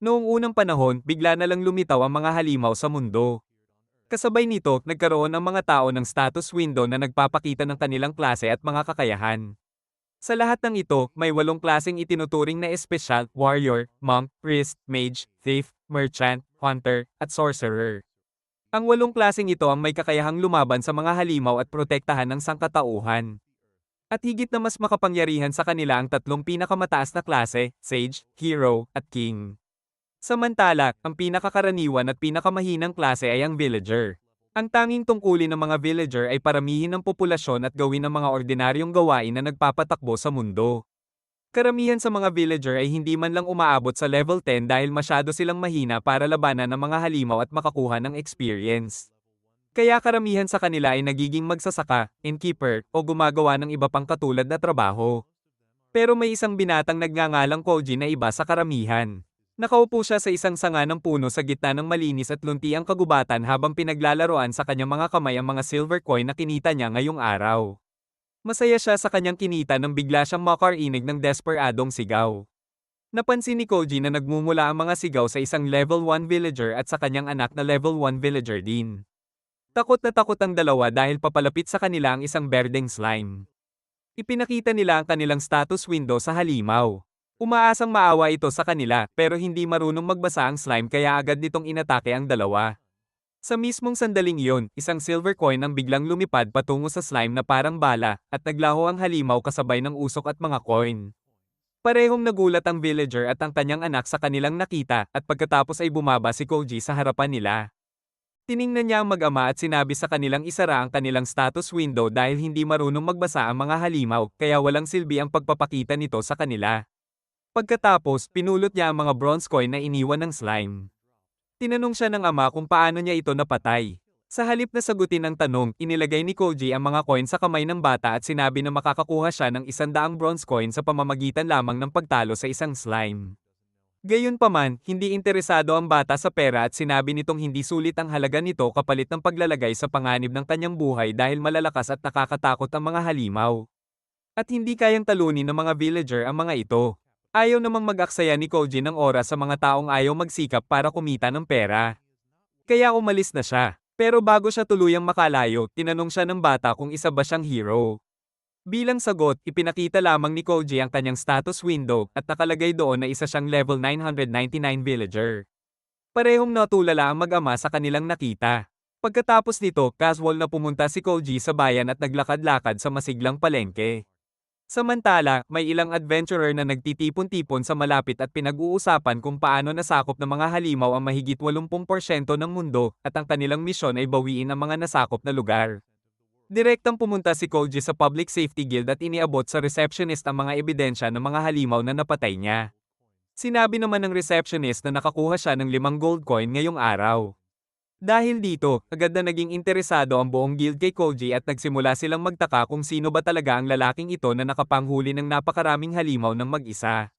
Noong unang panahon, bigla na lang lumitaw ang mga halimaw sa mundo. Kasabay nito, nagkaroon ang mga tao ng status window na nagpapakita ng kanilang klase at mga kakayahan. Sa lahat ng ito, may 8 klaseng itinuturing na espesyal: warrior, monk, priest, mage, thief, merchant, hunter, at sorcerer. Ang 8 klaseng ito ang may kakayahang lumaban sa mga halimaw at protektahan ng sangkatauhan. At higit na mas makapangyarihan sa kanila ang 3 pinakamataas na klase: sage, hero, at king. Samantala, ang pinakakaraniwan at pinakamahinang klase ay ang villager. Ang tanging tungkulin ng mga villager ay paramihin ang populasyon at gawin ang mga ordinaryong gawain na nagpapatakbo sa mundo. Karamihan sa mga villager ay hindi man lang umaabot sa level 10 dahil masyado silang mahina para labanan ng mga halimaw at makakuha ng experience. Kaya karamihan sa kanila ay nagiging magsasaka, innkeeper, o gumagawa ng iba pang katulad na trabaho. Pero may isang binatang nagngangalang Koji na iba sa karamihan. Nakaupo siya sa isang sanga ng puno sa gitna ng malinis at luntiang kagubatan habang pinaglalaroan sa kanyang mga kamay ang mga silver coin na kinita niya ngayong araw. Masaya siya sa kanyang kinita nang bigla siyang makarinig ng desperadong sigaw. Napansin ni Koji na nagmumula ang mga sigaw sa isang level 1 villager at sa kanyang anak na level 1 villager din. Takot na takot ang dalawa dahil papalapit sa kanila ang isang berdeng slime. Ipinakita nila ang kanilang status window sa halimaw. Umaasang maawa ito sa kanila, pero hindi marunong magbasa ang slime kaya agad nitong inatake ang dalawa. Sa mismong sandaling iyon, isang silver coin ang biglang lumipad patungo sa slime na parang bala, at naglaho ang halimaw kasabay ng usok at mga coin. Parehong nagulat ang villager at ang kanyang anak sa kanilang nakita, at pagkatapos ay bumaba si Koji sa harapan nila. Tiningnan niya ang mag-ama at sinabi sa kanilang isara ang kanilang status window dahil hindi marunong magbasa ang mga halimaw, kaya walang silbi ang pagpapakita nito sa kanila. Pagkatapos, pinulot niya ang mga bronze coin na iniwan ng slime. Tinanong siya ng ama kung paano niya ito napatay. Sa halip na sagutin ang tanong, inilagay ni Koji ang mga coin sa kamay ng bata at sinabi na makakakuha siya ng 100 bronze coin sa pamamagitan lamang ng pagtalo sa isang slime. Gayunpaman, hindi interesado ang bata sa pera at sinabi nitong hindi sulit ang halaga nito kapalit ng paglalagay sa panganib ng kanyang buhay dahil malalakas at nakakatakot ang mga halimaw. At hindi kayang talunin ng mga villager ang mga ito. Ayaw namang mag-aksaya ni Koji ng oras sa mga taong ayaw magsikap para kumita ng pera. Kaya umalis na siya. Pero bago siya tuluyang makalayo, tinanong siya ng bata kung isa ba siyang hero. Bilang sagot, ipinakita lamang ni Koji ang kanyang status window at nakalagay doon na isa siyang level 999 villager. Parehong natulala ang mag-ama sa kanilang nakita. Pagkatapos nito, casual na pumunta si Koji sa bayan at naglakad-lakad sa masiglang palengke. Samantala, may ilang adventurer na nagtitipon-tipon sa malapit at pinag-uusapan kung paano nasakop ng mga halimaw ang mahigit 80% ng mundo, at ang kanilang misyon ay bawiin ang mga nasakop na lugar. Direktang pumunta si Koji sa Public Safety Guild at iniabot sa receptionist ang mga ebidensya ng mga halimaw na napatay niya. Sinabi naman ng receptionist na nakakuha siya ng 5 gold coin ngayong araw. Dahil dito, agad na naging interesado ang buong guild kay Koji at nagsimula silang magtaka kung sino ba talaga ang lalaking ito na nakapanghuli ng napakaraming halimaw ng mag-isa.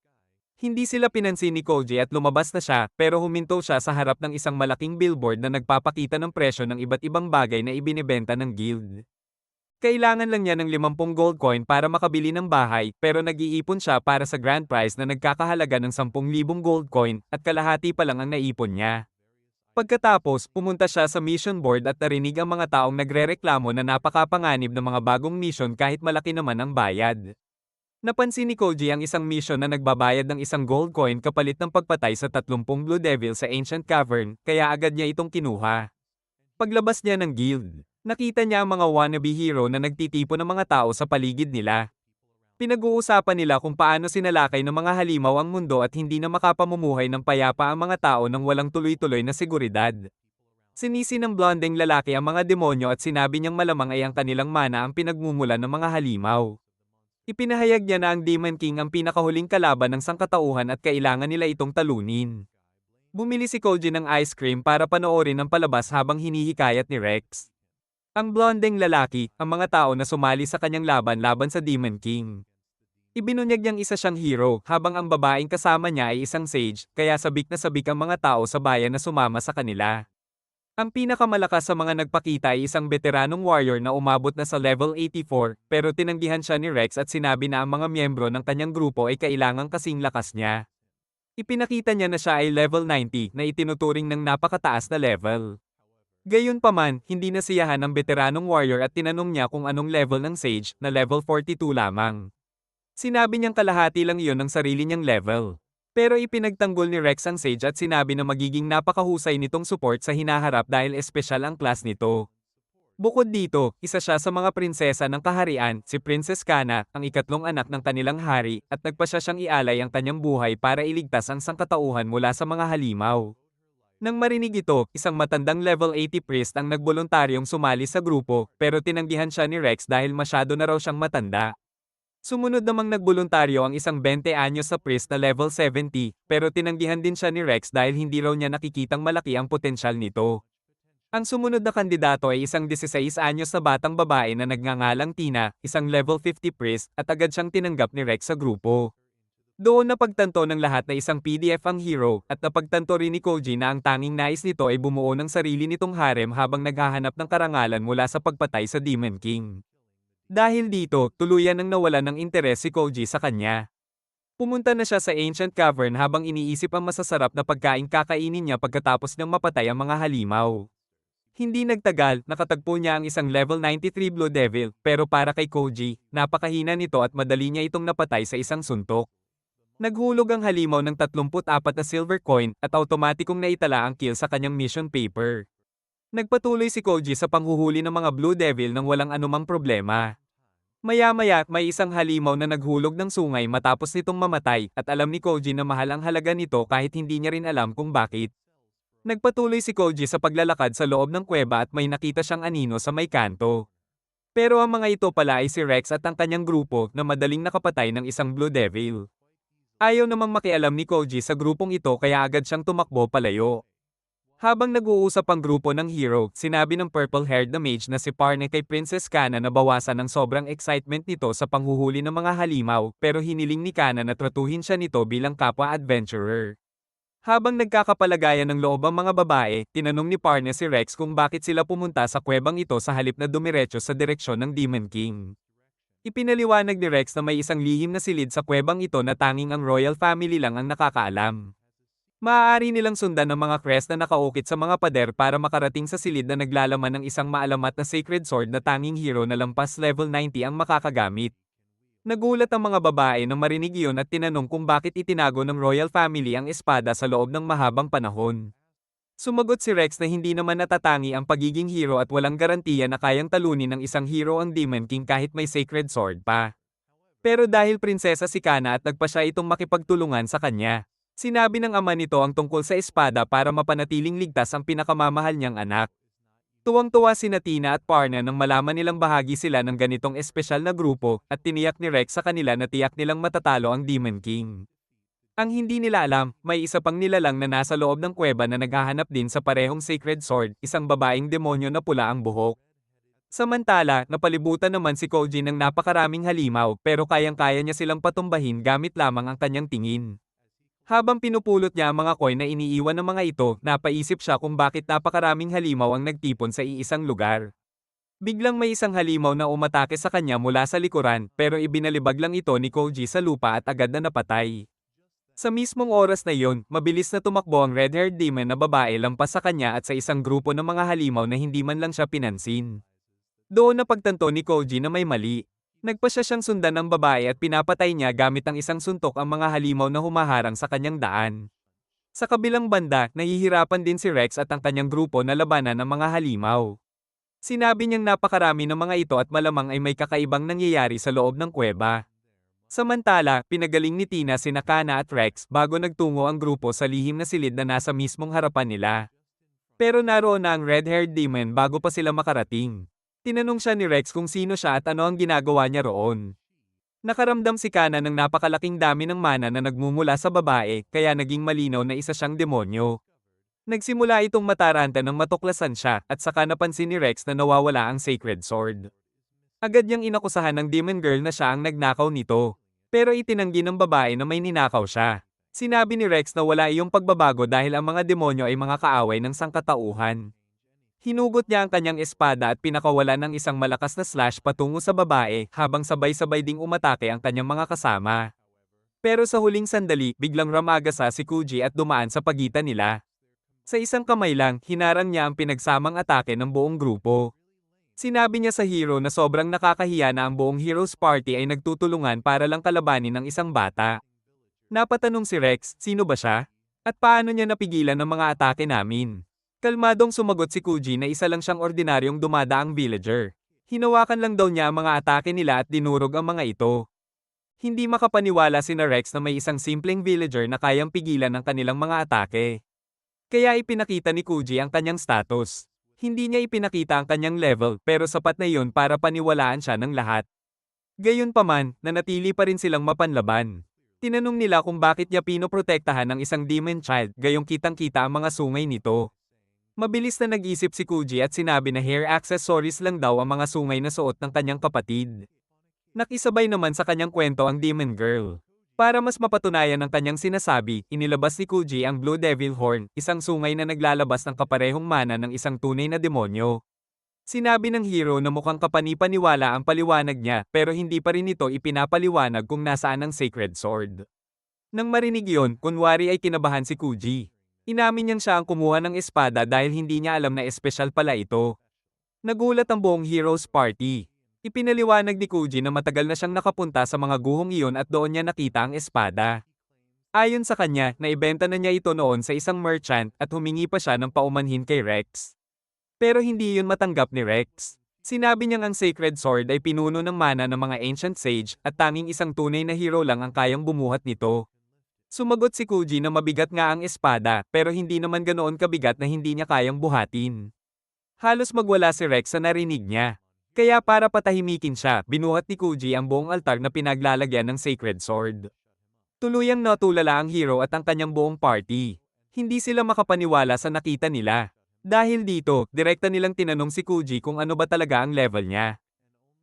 Hindi sila pinansin ni Koji at lumabas na siya, pero huminto siya sa harap ng isang malaking billboard na nagpapakita ng presyo ng iba't ibang bagay na ibinebenta ng guild. Kailangan lang niya ng 50 gold coin para makabili ng bahay, pero nag-iipon siya para sa grand prize na nagkakahalaga ng 10,000 gold coin, at kalahati pa lang ang naipon niya. Pagkatapos, pumunta siya sa mission board at narinig ang mga taong nagrereklamo na napakapanganib ng mga bagong mission kahit malaki naman ang bayad. Napansin ni Koji ang isang mission na nagbabayad ng 1 gold coin kapalit ng pagpatay sa 30 Blue Devil sa Ancient Cavern, kaya agad niya itong kinuha. Paglabas niya ng guild, nakita niya ang mga wannabe hero na nagtitipon ng mga tao sa paligid nila. Pinag-uusapan nila kung paano sinalakay ng mga halimaw ang mundo at hindi na makapamumuhay ng payapa ang mga tao nang walang tuloy-tuloy na seguridad. Sinisi ng blondeng lalaki ang mga demonyo at sinabi niyang malamang ay ang kanilang mana ang pinagmumulan ng mga halimaw. Ipinahayag niya na ang Demon King ang pinakahuling kalaban ng sangkatauhan at kailangan nila itong talunin. Bumili si Koji ng ice cream para panoorin ang palabas habang hinihikayat ni Rex. Ang blondeng lalaki, ang mga tao na sumali sa kanyang laban sa Demon King. Ibinunyag niyang isa siyang hero, habang ang babaeng kasama niya ay isang sage, kaya sabik na sabik ang mga tao sa bayan na sumama sa kanila. Ang pinakamalakas sa mga nagpakita ay isang veteranong warrior na umabot na sa level 84, pero tinanggihan siya ni Rex at sinabi na ang mga miyembro ng kanyang grupo ay kailangang kasing lakas niya. Ipinakita niya na siya ay level 90 na itinuturing ng napakataas na level. Gayunpaman, hindi nasiyahan ng veteranong warrior at tinanong niya kung anong level ng Sage, na level 42 lamang. Sinabi niyang kalahati lang iyon ng sarili niyang level. Pero ipinagtanggol ni Rex ang Sage at sinabi na magiging napakahusay nitong support sa hinaharap dahil espesyal ang class nito. Bukod dito, isa siya sa mga prinsesa ng kaharian, si Princess Kana, ang ikatlong anak ng kanilang hari, at nagpa siya siyang ialay ang kanyang buhay para iligtas ang sangkatauhan mula sa mga halimaw. Nang marinig ito, isang matandang level 80 priest ang nagboluntaryong sumali sa grupo, pero tinanggihan siya ni Rex dahil masyado na raw siyang matanda. Sumunod namang nagboluntaryo ang isang 20 anyos sa priest na level 70, pero tinanggihan din siya ni Rex dahil hindi raw niya nakikitang malaki ang potensyal nito. Ang sumunod na kandidato ay isang 16 anyos na batang babae na nagngangalang Tina, isang level 50 priest, at agad siyang tinanggap ni Rex sa grupo. Doon napagtanto ng lahat na isang PDF ang hero, at napagtanto rin ni Koji na ang tanging nais nito ay bumuo ng sarili nitong harem habang naghahanap ng karangalan mula sa pagpatay sa Demon King. Dahil dito, tuluyan nang nawalan ng interes si Koji sa kanya. Pumunta na siya sa Ancient Cavern habang iniisip ang masasarap na pagkain kakainin niya pagkatapos niyang mapatay ang mga halimaw. Hindi nagtagal, nakatagpo niya ang isang level 93 Blue Devil, pero para kay Koji, napakahina nito at madali niya itong napatay sa isang suntok. Naghulog ang halimaw ng 34 na silver coin at automatikong naitala ang kill sa kanyang mission paper. Nagpatuloy si Koji sa panghuhuli ng mga Blue Devil nang walang anumang problema. Maya-maya, may isang halimaw na naghulog ng sungay matapos nitong mamatay, at alam ni Koji na mahal ang halaga nito kahit hindi niya rin alam kung bakit. Nagpatuloy si Koji sa paglalakad sa loob ng kuweba at may nakita siyang anino sa may kanto. Pero ang mga ito pala ay si Rex at ang kanyang grupo na madaling nakapatay ng isang Blue Devil. Ayaw namang makialam ni Koji sa grupong ito kaya agad siyang tumakbo palayo. Habang nag-uusap ang grupo ng hero, sinabi ng purple-haired na mage na si Parne kay Princess Kana na bawasan ng sobrang excitement nito sa panghuhuli ng mga halimaw, pero hiniling ni Kana na tratuhin siya nito bilang kapwa-adventurer. Habang nagkakapalagayan ng loob ang mga babae, tinanong ni Parne si Rex kung bakit sila pumunta sa kuwebang ito sa halip na dumiretso sa direksyon ng Demon King. Ipinaliwanag ni Rex na may isang lihim na silid sa kuwebang ito na tanging ang royal family lang ang nakakaalam. Maaari nilang sundan ng mga crest na nakaukit sa mga pader para makarating sa silid na naglalaman ng isang maalamat na sacred sword na tanging hero na lampas level 90 ang makakagamit. Nagulat ang mga babae nang marinig iyon at tinanong kung bakit itinago ng royal family ang espada sa loob ng mahabang panahon. Sumagot si Rex na hindi naman natatangi ang pagiging hero at walang garantiya na kayang talunin ng isang hero ang Demon King kahit may sacred sword pa. Pero dahil prinsesa si Kana at nagpa siya itong makipagtulungan sa kanya. Sinabi ng ama nito ang tungkol sa espada para mapanatiling ligtas ang pinakamamahal niyang anak. Tuwang-tuwa si Tina at Parna nang malaman nilang bahagi sila ng ganitong espesyal na grupo at tiniyak ni Rex sa kanila na tiyak nilang matatalo ang Demon King. Ang hindi nila alam, may isa pang nilalang na nasa loob ng kuweba na naghahanap din sa parehong sacred sword, isang babaeng demonyo na pula ang buhok. Samantala, napalibutan naman si Koji ng napakaraming halimaw pero kayang-kaya niya silang patumbahin gamit lamang ang kanyang tingin. Habang pinupulot niya ang mga coin na iniiwan ng mga ito, napaisip siya kung bakit napakaraming halimaw ang nagtipon sa iisang lugar. Biglang may isang halimaw na umatake sa kanya mula sa likuran, pero ibinalibag lang ito ni Koji sa lupa at agad na napatay. Sa mismong oras na iyon, mabilis na tumakbo ang red-haired demon na babae lampas sa kanya at sa isang grupo ng mga halimaw na hindi man lang siya pinansin. Doon napagtanto ni Koji na may mali. Nagpa siya siyang sundan ng babae at pinapatay niya gamit ang isang suntok ang mga halimaw na humaharang sa kanyang daan. Sa kabilang banda, nahihirapan din si Rex at ang kanyang grupo na labanan ng mga halimaw. Sinabi niyang napakarami ng mga ito at malamang ay may kakaibang nangyayari sa loob ng kuweba. Samantala, pinagaling ni Tina sina Kana at Rex bago nagtungo ang grupo sa lihim na silid na nasa mismong harapan nila. Pero naroon na ang red-haired demon bago pa sila makarating. Tinanong siya ni Rex kung sino siya at ano ang ginagawa niya roon. Nakaramdam si Kana ng napakalaking dami ng mana na nagmumula sa babae, kaya naging malinaw na isa siyang demonyo. Nagsimula itong mataranta nang matuklasan siya, at saka napansin ni Rex na nawawala ang sacred sword. Agad niyang inakusahan ng demon girl na siya ang nagnakaw nito. Pero itinanggi ng babae na may ninakaw siya. Sinabi ni Rex na wala iyong pagbabago dahil ang mga demonyo ay mga kaaway ng sangkatauhan. Hinugot niya ang kanyang espada at pinakawalan ng isang malakas na slash patungo sa babae habang sabay-sabay ding umatake ang kanyang mga kasama. Pero sa huling sandali, biglang ramagasa si Kuji at dumaan sa pagitan nila. Sa isang kamay lang, hinarang niya ang pinagsamang atake ng buong grupo. Sinabi niya sa hero na sobrang nakakahiya na ang buong Heroes Party ay nagtutulungan para lang kalabanin ng isang bata. Napatanong si Rex, sino ba siya? At paano niya napigilan ang mga atake namin? Kalmadong sumagot si Kuji na isa lang siyang ordinaryong dumadaang villager. Hinawakan lang daw niya ang mga atake nila at dinurog ang mga ito. Hindi makapaniwala sina Rex na may isang simpleng villager na kayang pigilan ang kanilang mga atake. Kaya ipinakita ni Kuji ang kanyang status. Hindi niya ipinakita ang kanyang level pero sapat na iyon para paniwalaan siya ng lahat. Gayunpaman, nanatili pa rin silang mapanlaban. Tinanong nila kung bakit niya pinoprotektahan ng isang demon child gayong kitang-kita ang mga sungay nito. Mabilis na nag-isip si Kuji at sinabi na hair accessories lang daw ang mga sungay na suot ng kanyang kapatid. Nakisabay naman sa kanyang kwento ang Demon Girl. Para mas mapatunayan ang kanyang sinasabi, inilabas ni Kuji ang Blue Devil Horn, isang sungay na naglalabas ng kaparehong mana ng isang tunay na demonyo. Sinabi ng hero na mukhang kapani-paniwala ang paliwanag niya pero hindi pa rin ito ipinapaliwanag kung nasaan ang Sacred Sword. Nang marinig yon, kunwari ay kinabahan si Kuji. Inamin niyang siya ang kumuha ng espada dahil hindi niya alam na espesyal pala ito. Nagulat ang buong Heroes Party. Ipinaliwanag ni Kuji na matagal na siyang nakapunta sa mga guhong iyon at doon niya nakita ang espada. Ayon sa kanya, naibenta na niya ito noon sa isang merchant at humingi pa siya ng paumanhin kay Rex. Pero hindi yun matanggap ni Rex. Sinabi niyang ang Sacred Sword ay pinuno ng mana ng mga Ancient Sage at tanging isang tunay na hero lang ang kayang bumuhat nito. Sumagot si Kuji na mabigat nga ang espada pero hindi naman ganoon kabigat na hindi niya kayang buhatin. Halos magwala si Rex sa narinig niya. Kaya para patahimikin siya, binuhat ni Kuji ang buong altar na pinaglalagyan ng Sacred Sword. Tuluyang natulala ang hero at ang kanyang buong party. Hindi sila makapaniwala sa nakita nila. Dahil dito, direkta nilang tinanong si Kuji kung ano ba talaga ang level niya.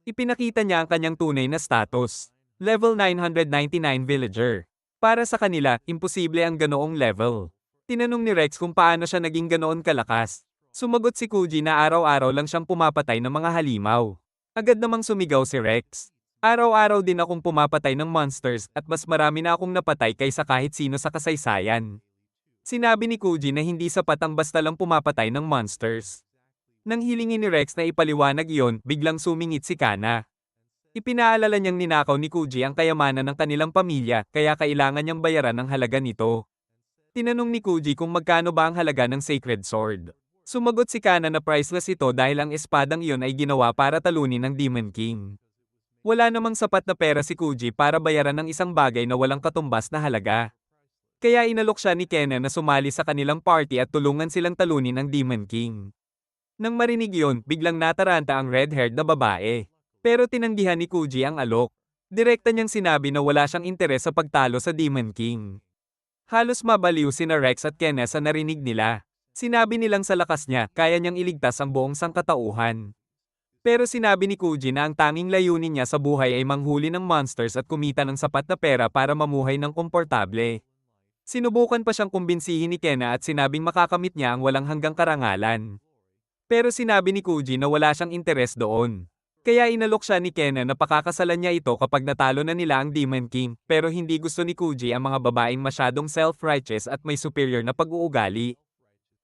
Ipinakita niya ang kanyang tunay na status. Level 999 villager. Para sa kanila, imposible ang ganoong level. Tinanong ni Rex kung paano siya naging ganoon kalakas. Sumagot si Kuji na araw-araw lang siyang pumapatay ng mga halimaw. Agad namang sumigaw si Rex. Araw-araw din akong pumapatay ng monsters at mas marami na akong napatay kaysa kahit sino sa kasaysayan. Sinabi ni Kuji na hindi sapat ang basta lang pumapatay ng monsters. Nang hilingin ni Rex na ipaliwanag iyon, biglang sumingit si Kana. Ipinaalala niyang ninakaw ni Kuji ang kayamanan ng kanilang pamilya kaya kailangan niyang bayaran ang halaga nito. Tinanong ni Kuji kung magkano ba ang halaga ng Sacred Sword. Sumagot si Kana na priceless ito dahil ang espadang iyon ay ginawa para talunin ng Demon King. Wala namang sapat na pera si Kuji para bayaran ng isang bagay na walang katumbas na halaga. Kaya inalok siya ni Kena na sumali sa kanilang party at tulungan silang talunin ng Demon King. Nang marinig yon, biglang nataranta ang red-haired na babae. Pero tinanggihan ni Kuji ang alok. Direkta niyang sinabi na wala siyang interes sa pagtalo sa Demon King. Halos mabaliw sina Rex at Kena sa narinig nila. Sinabi nilang sa lakas niya, kaya niyang iligtas ang buong sangkatauhan. Pero sinabi ni Kuji na ang tanging layunin niya sa buhay ay manghuli ng monsters at kumita ng sapat na pera para mamuhay ng komportable. Sinubukan pa siyang kumbinsihin ni Kena at sinabing makakamit niya ang walang hanggang karangalan. Pero sinabi ni Kuji na wala siyang interes doon. Kaya inalok siya ni Kena na pakakasalan niya ito kapag natalo na nila ang Demon King, pero hindi gusto ni Kuji ang mga babaeng masyadong self-righteous at may superior na pag-uugali.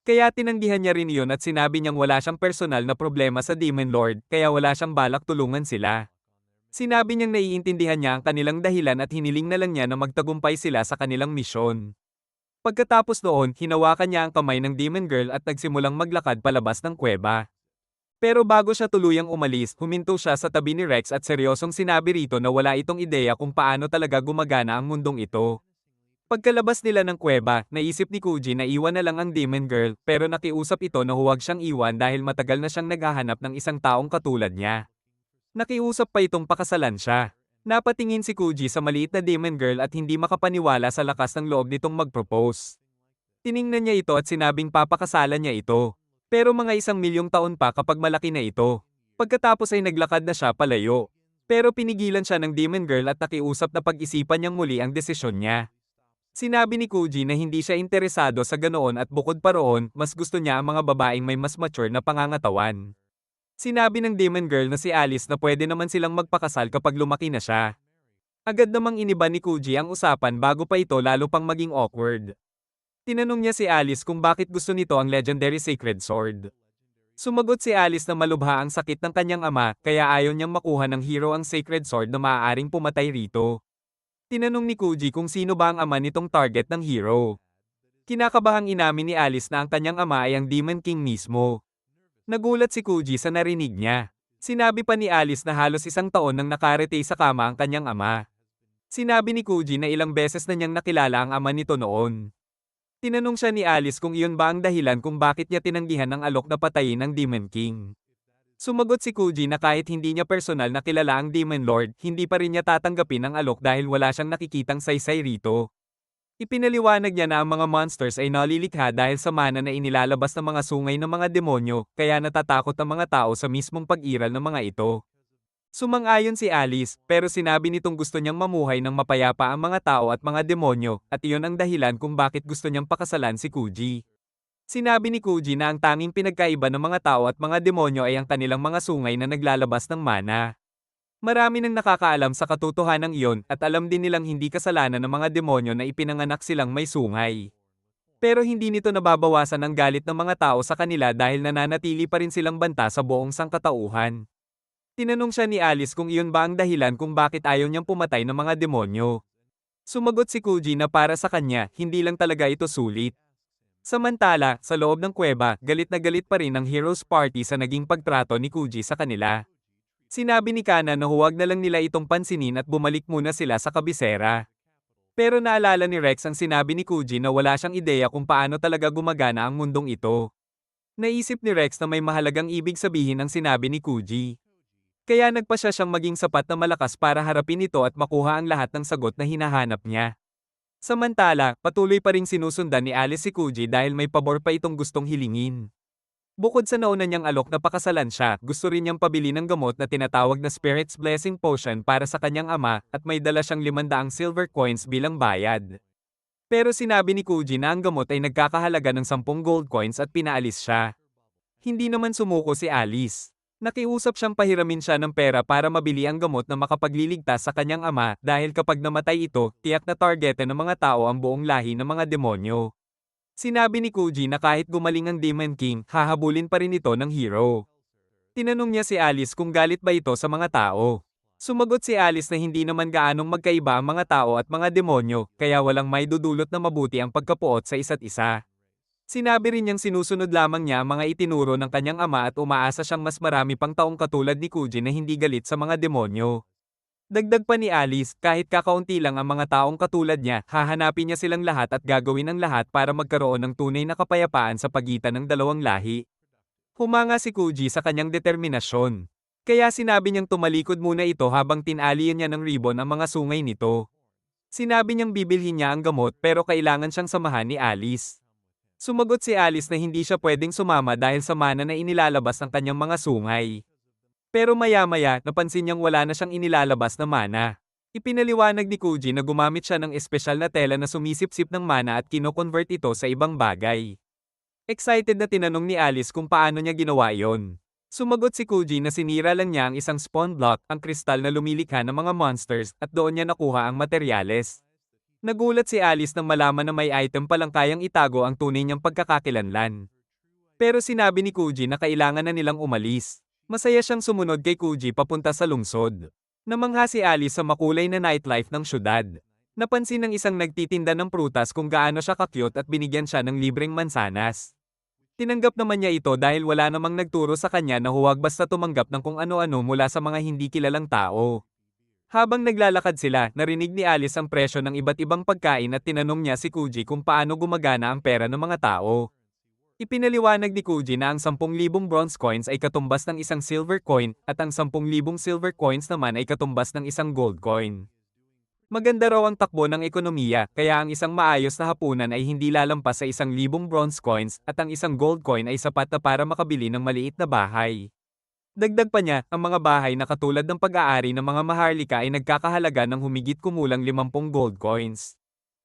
Kaya tinanggihan niya rin iyon at sinabi niyang wala siyang personal na problema sa Demon Lord kaya wala siyang balak tulungan sila. Sinabi niyang naiintindihan niya ang kanilang dahilan at hiniling na lang niya na magtagumpay sila sa kanilang misyon. Pagkatapos noon, hinawakan niya ang kamay ng Demon Girl at nagsimulang maglakad palabas ng kuweba. Pero bago siya tuluyang umalis, huminto siya sa tabi ni Rex at seryosong sinabi rito na wala itong ideya kung paano talaga gumagana ang mundong ito. Pagkalabas nila ng kuweba, naisip ni Kuji na iwan na lang ang Demon Girl pero nakiusap ito na huwag siyang iwan dahil matagal na siyang naghahanap ng isang taong katulad niya. Nakiusap pa itong pakasalan siya. Napatingin si Kuji sa maliit na Demon Girl at hindi makapaniwala sa lakas ng loob nitong mag-propose. Tiningnan niya ito at sinabing papakasalan niya ito. Pero mga 1,000,000 taon pa kapag malaki na ito. Pagkatapos ay naglakad na siya palayo. Pero pinigilan siya ng Demon Girl at nakiusap na pag-isipan niyang muli ang desisyon niya. Sinabi ni Kuji na hindi siya interesado sa ganoon at bukod pa roon, mas gusto niya ang mga babaeng may mas mature na pangangatawan. Sinabi ng Demon Girl na si Alice na pwede naman silang magpakasal kapag lumaki na siya. Agad namang iniba ni Kuji ang usapan bago pa ito lalo pang maging awkward. Tinanong niya si Alice kung bakit gusto nito ang legendary sacred sword. Sumagot si Alice na malubha ang sakit ng kanyang ama kaya ayaw niyang makuha ng hero ang sacred sword na maaaring pumatay rito. Tinanong ni Kuji kung sino ba ang ama nitong target ng hero. Kinakabahang inamin ni Alice na ang kanyang ama ay ang Demon King mismo. Nagulat si Kuji sa narinig niya. Sinabi pa ni Alice na halos 1 taon nang nakarete sa kama ang kanyang ama. Sinabi ni Kuji na ilang beses na niyang nakilala ang ama nito noon. Tinanong siya ni Alice kung iyon ba ang dahilan kung bakit niya tinanggihan ang alok na patayin ang Demon King. Sumagot si Kuji na kahit hindi niya personal na kilala ang Demon Lord, hindi pa rin niya tatanggapin ang alok dahil wala siyang nakikitang saysay rito. Ipinaliwanag niya na ang mga monsters ay nalilikha dahil sa mana na inilalabas ng mga sungay ng mga demonyo, kaya natatakot ang mga tao sa mismong pag-iral ng mga ito. Sumang-ayon si Alice, pero sinabi nitong gusto niyang mamuhay ng mapayapa ang mga tao at mga demonyo, at iyon ang dahilan kung bakit gusto niyang pakasalan si Kuji. Sinabi ni Kuji na ang tanging pinagkaiba ng mga tao at mga demonyo ay ang kanilang mga sungay na naglalabas ng mana. Marami nang nakakaalam sa katotohanan iyon at alam din nilang hindi kasalanan ng mga demonyo na ipinanganak silang may sungay. Pero hindi nito nababawasan ang galit ng mga tao sa kanila dahil nananatili pa rin silang banta sa buong sangkatauhan. Tinanong siya ni Alice kung iyon ba ang dahilan kung bakit ayaw niyang pumatay ng mga demonyo. Sumagot si Kuji na para sa kanya, hindi lang talaga ito sulit. Samantala, sa loob ng kuweba, galit na galit pa rin ang Heroes Party sa naging pagtrato ni Kuji sa kanila. Sinabi ni Kana na huwag na lang nila itong pansinin at bumalik muna sila sa kabisera. Pero naalala ni Rex ang sinabi ni Kuji na wala siyang ideya kung paano talaga gumagana ang mundong ito. Naisip ni Rex na may mahalagang ibig sabihin ang sinabi ni Kuji. Kaya nagpasya siyang maging sapat na malakas para harapin ito at makuha ang lahat ng sagot na hinahanap niya. Samantala, patuloy pa ring sinusundan ni Alice si Kuji dahil may pabor pa itong gustong hilingin. Bukod sa nauna niyang alok na pakasalan siya, gusto rin niyang pabili ng gamot na tinatawag na Spirit's Blessing Potion para sa kanyang ama at may dala siyang 500 silver coins bilang bayad. Pero sinabi ni Kuji na ang gamot ay nagkakahalaga ng 10 gold coins at pinaalis siya. Hindi naman sumuko si Alice. Nakiusap siyang pahiramin siya ng pera para mabili ang gamot na makapagliligtas sa kanyang ama dahil kapag namatay ito, tiyak na targetin ng mga tao ang buong lahi ng mga demonyo. Sinabi ni Kuji na kahit gumaling ang Demon King, hahabulin pa rin ito ng hero. Tinanong niya si Alice kung galit ba ito sa mga tao. Sumagot si Alice na hindi naman gaanong magkaiba ang mga tao at mga demonyo, kaya walang may dudulot na mabuti ang pagkapuot sa isa't isa. Sinabi rin niyang sinusunod lamang niya ang mga itinuro ng kanyang ama at umaasa siyang mas marami pang taong katulad ni Kuji na hindi galit sa mga demonyo. Dagdag pa ni Alice, kahit kakaunti lang ang mga taong katulad niya, hahanapin niya silang lahat at gagawin ang lahat para magkaroon ng tunay na kapayapaan sa pagitan ng dalawang lahi. Humanga si Kuji sa kanyang determinasyon. Kaya sinabi niyang tumalikod muna ito habang tinalian niya ng ribbon ang mga sungay nito. Sinabi niyang bibilhin niya ang gamot pero kailangan siyang samahan ni Alice. Sumagot si Alice na hindi siya pwedeng sumama dahil sa mana na inilalabas ng kanyang mga sungay. Pero maya-maya, napansin niyang wala na siyang inilalabas na mana. Ipinaliwanag ni Kuji na gumamit siya ng espesyal na tela na sumisip-sip ng mana at kino-convert ito sa ibang bagay. Excited na tinanong ni Alice kung paano niya ginawa iyon. Sumagot si Kuji na sinira lang niya ang isang spawn block, ang kristal na lumilikha ng mga monsters, at doon niya nakuha ang materyales. Nagulat si Alice nang malaman na may item palang kayang itago ang tunay niyang pagkakakilanlan. Pero sinabi ni Kuji na kailangan na nilang umalis. Masaya siyang sumunod kay Kuji papunta sa lungsod. Namangha si Alice sa makulay na nightlife ng syudad. Napansin ng isang nagtitinda ng prutas kung gaano siya ka-cute at binigyan siya ng libreng mansanas. Tinanggap naman niya ito dahil wala namang nagturo sa kanya na huwag basta tumanggap ng kung ano-ano mula sa mga hindi kilalang tao. Habang naglalakad sila, narinig ni Alice ang presyo ng iba't ibang pagkain at tinanong niya si Kuji kung paano gumagana ang pera ng mga tao. Ipinaliwanag ni Kuji na ang 10,000 bronze coins ay katumbas ng isang silver coin at ang 10,000 silver coins naman ay katumbas ng isang gold coin. Maganda raw ang takbo ng ekonomiya, kaya ang isang maayos na hapunan ay hindi lalampas sa 1,000 bronze coins at ang isang gold coin ay sapat na para makabili ng maliit na bahay. Dagdag pa niya, ang mga bahay na katulad ng pag-aari ng mga maharlika ay nagkakahalaga ng humigit kumulang 50 gold coins.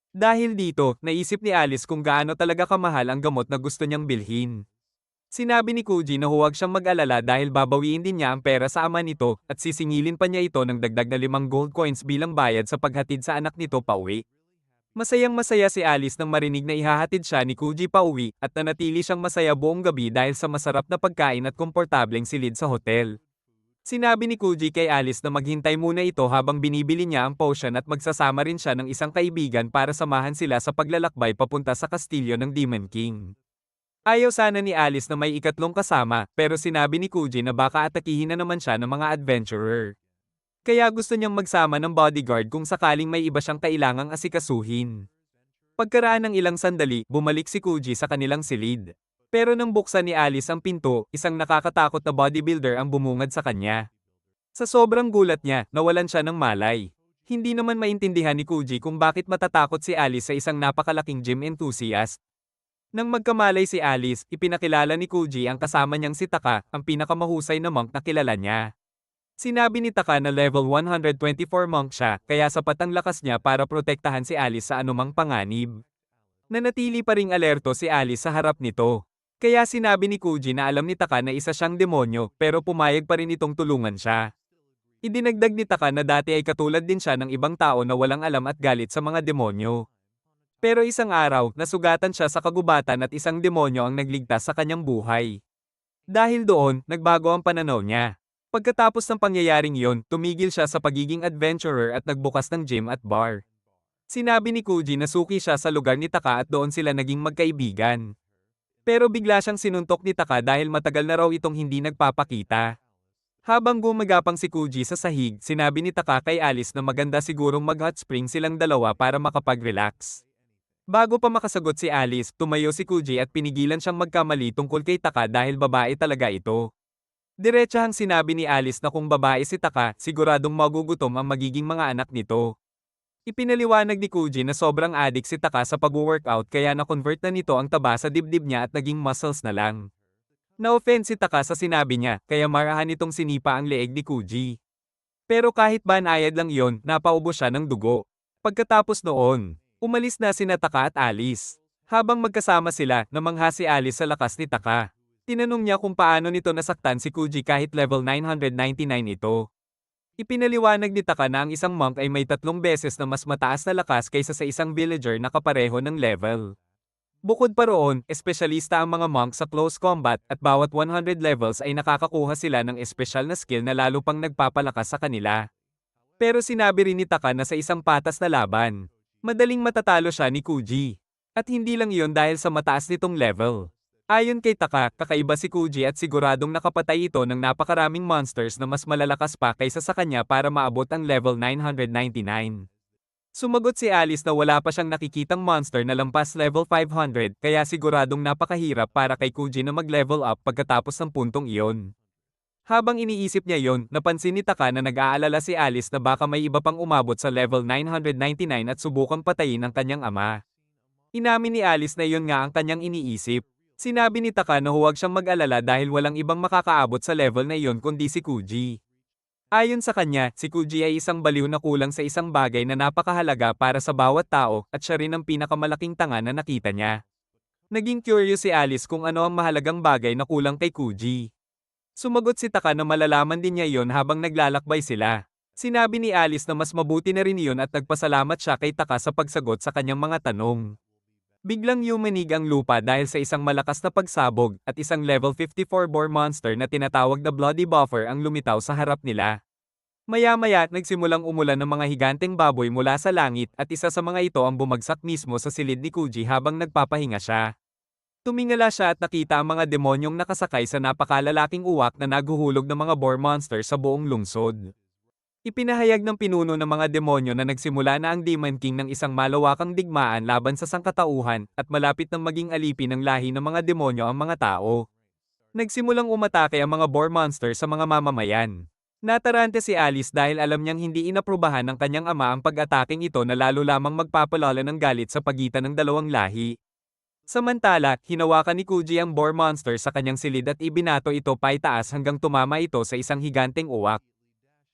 Dahil dito, naisip ni Alice kung gaano talaga kamahal ang gamot na gusto niyang bilhin. Sinabi ni Kuji na huwag siyang mag-alala dahil babawiin din niya ang pera sa ama nito at sisingilin pa niya ito ng dagdag na 5 gold coins bilang bayad sa paghatid sa anak nito pauwi. Masayang-masaya si Alice nang marinig na ihahatid siya ni Kuji pauwi at nanatili siyang masaya buong gabi dahil sa masarap na pagkain at komportableng silid sa hotel. Sinabi ni Kuji kay Alice na maghintay muna ito habang binibili niya ang potion at magsasama rin siya ng isang kaibigan para samahan sila sa paglalakbay papunta sa kastilyo ng Demon King. Ayaw sana ni Alice na may ikatlong kasama pero sinabi ni Kuji na baka atakihin na naman siya ng mga adventurer. Kaya gusto niyang magsama ng bodyguard kung sakaling may iba siyang kailangang asikasuhin. Pagkaraan ng ilang sandali, bumalik si Kuji sa kanilang silid. Pero nang buksan ni Alice ang pinto, isang nakakatakot na bodybuilder ang bumungad sa kanya. Sa sobrang gulat niya, nawalan siya ng malay. Hindi naman maintindihan ni Kuji kung bakit matatakot si Alice sa isang napakalaking gym enthusiast. Nang magkamalay si Alice, ipinakilala ni Kuji ang kasama niyang si Taka, ang pinakamahusay na monk na kilala niya. Sinabi ni Taka na level 124 monk siya, kaya sapat ang lakas niya para protektahan si Alice sa anumang panganib. Nanatili pa ring alerto si Alice sa harap nito. Kaya sinabi ni Kuji na alam ni Taka na isa siyang demonyo, pero pumayag pa rin itong tulungan siya. Idinagdag ni Taka na dati ay katulad din siya ng ibang tao na walang alam at galit sa mga demonyo. Pero isang araw, nasugatan siya sa kagubatan at isang demonyo ang nagligtas sa kanyang buhay. Dahil doon, nagbago ang pananaw niya. Pagkatapos ng pangyayaring iyon, tumigil siya sa pagiging adventurer at nagbukas ng gym at bar. Sinabi ni Kuji na suki siya sa lugar ni Taka at doon sila naging magkaibigan. Pero bigla siyang sinuntok ni Taka dahil matagal na raw itong hindi nagpapakita. Habang gumagapang si Kuji sa sahig, sinabi ni Taka kay Alice na maganda sigurong mag-hot spring silang dalawa para makapag-relax. Bago pa makasagot si Alice, tumayo si Kuji at pinigilan siyang magkamali tungkol kay Taka dahil babae talaga ito. Diretsahang sinabi ni Alice na kung babae si Taka, siguradong magugutom ang magiging mga anak nito. Ipinaliwanag ni Kuji na sobrang addict si Taka sa pag-workout kaya na-convert na nito ang taba sa dibdib niya at naging muscles na lang. Na-offend si Taka sa sinabi niya, kaya marahan nitong sinipa ang leeg ni Kuji. Pero kahit banayad lang iyon, napaubos siya ng dugo. Pagkatapos noon, umalis na sina Taka at Alice. Habang magkasama sila, namangha si Alice sa lakas ni Taka. Tinanong niya kung paano nito nasaktan si Kuji kahit level 999 ito. Ipinaliwanag ni Taka na ang isang monk ay may 3 beses na mas mataas na lakas kaysa sa isang villager na kapareho ng level. Bukod pa roon, espesyalista ang mga monk sa close combat at bawat 100 levels ay nakakakuha sila ng espesyal na skill na lalo pang nagpapalakas sa kanila. Pero sinabi rin ni Taka na sa isang patas na laban, madaling matatalo siya ni Kuji. At hindi lang iyon dahil sa mataas nitong level. Ayon kay Taka, kakaiba si Kuji at siguradong nakapatay ito ng napakaraming monsters na mas malalakas pa kaysa sa kanya para maabot ang level 999. Sumagot si Alice na wala pa siyang nakikitang monster na lampas level 500 kaya siguradong napakahirap para kay Kuji na mag-level up pagkatapos ng puntong iyon. Habang iniisip niya yon, napansin ni Taka na nag-aalala si Alice na baka may iba pang umabot sa level 999 at subukang patayin ang kanyang ama. Inamin ni Alice na iyon nga ang kanyang iniisip. Sinabi ni Taka na huwag siyang mag-alala dahil walang ibang makakaabot sa level na iyon kundi si Kuji. Ayon sa kanya, si Kuji ay isang baliw na kulang sa isang bagay na napakahalaga para sa bawat tao at siya rin ang pinakamalaking tanga na nakita niya. Naging curious si Alice kung ano ang mahalagang bagay na kulang kay Kuji. Sumagot si Taka na malalaman din niya iyon habang naglalakbay sila. Sinabi ni Alice na mas mabuti na rin iyon at nagpasalamat siya kay Taka sa pagsagot sa kanyang mga tanong. Biglang yumanig ang lupa dahil sa isang malakas na pagsabog at isang level 54 boar monster na tinatawag na Bloody Buffer ang lumitaw sa harap nila. Maya-maya, nagsimulang umulan ng mga higanteng baboy mula sa langit at isa sa mga ito ang bumagsak mismo sa silid ni Kuji habang nagpapahinga siya. Tumingala siya at nakita ang mga demonyong nakasakay sa napakalalaking uwak na naghuhulog ng mga boar monster sa buong lungsod. Ipinahayag ng pinuno ng mga demonyo na nagsimula na ang Demon King ng isang malawakang digmaan laban sa sangkatauhan at malapit nang maging alipin ng lahi ng mga demonyo ang mga tao. Nagsimulang umatake ang mga boar monster sa mga mamamayan. Natarante si Alice dahil alam niyang hindi inaprubahan ng kanyang ama ang pag-ataking ito na lalo lamang magpapalala ng galit sa pagitan ng dalawang lahi. Samantala, hinawakan ni Kuji ang boar monster sa kanyang silid at ibinato ito paitaas hanggang tumama ito sa isang higanteng uwak.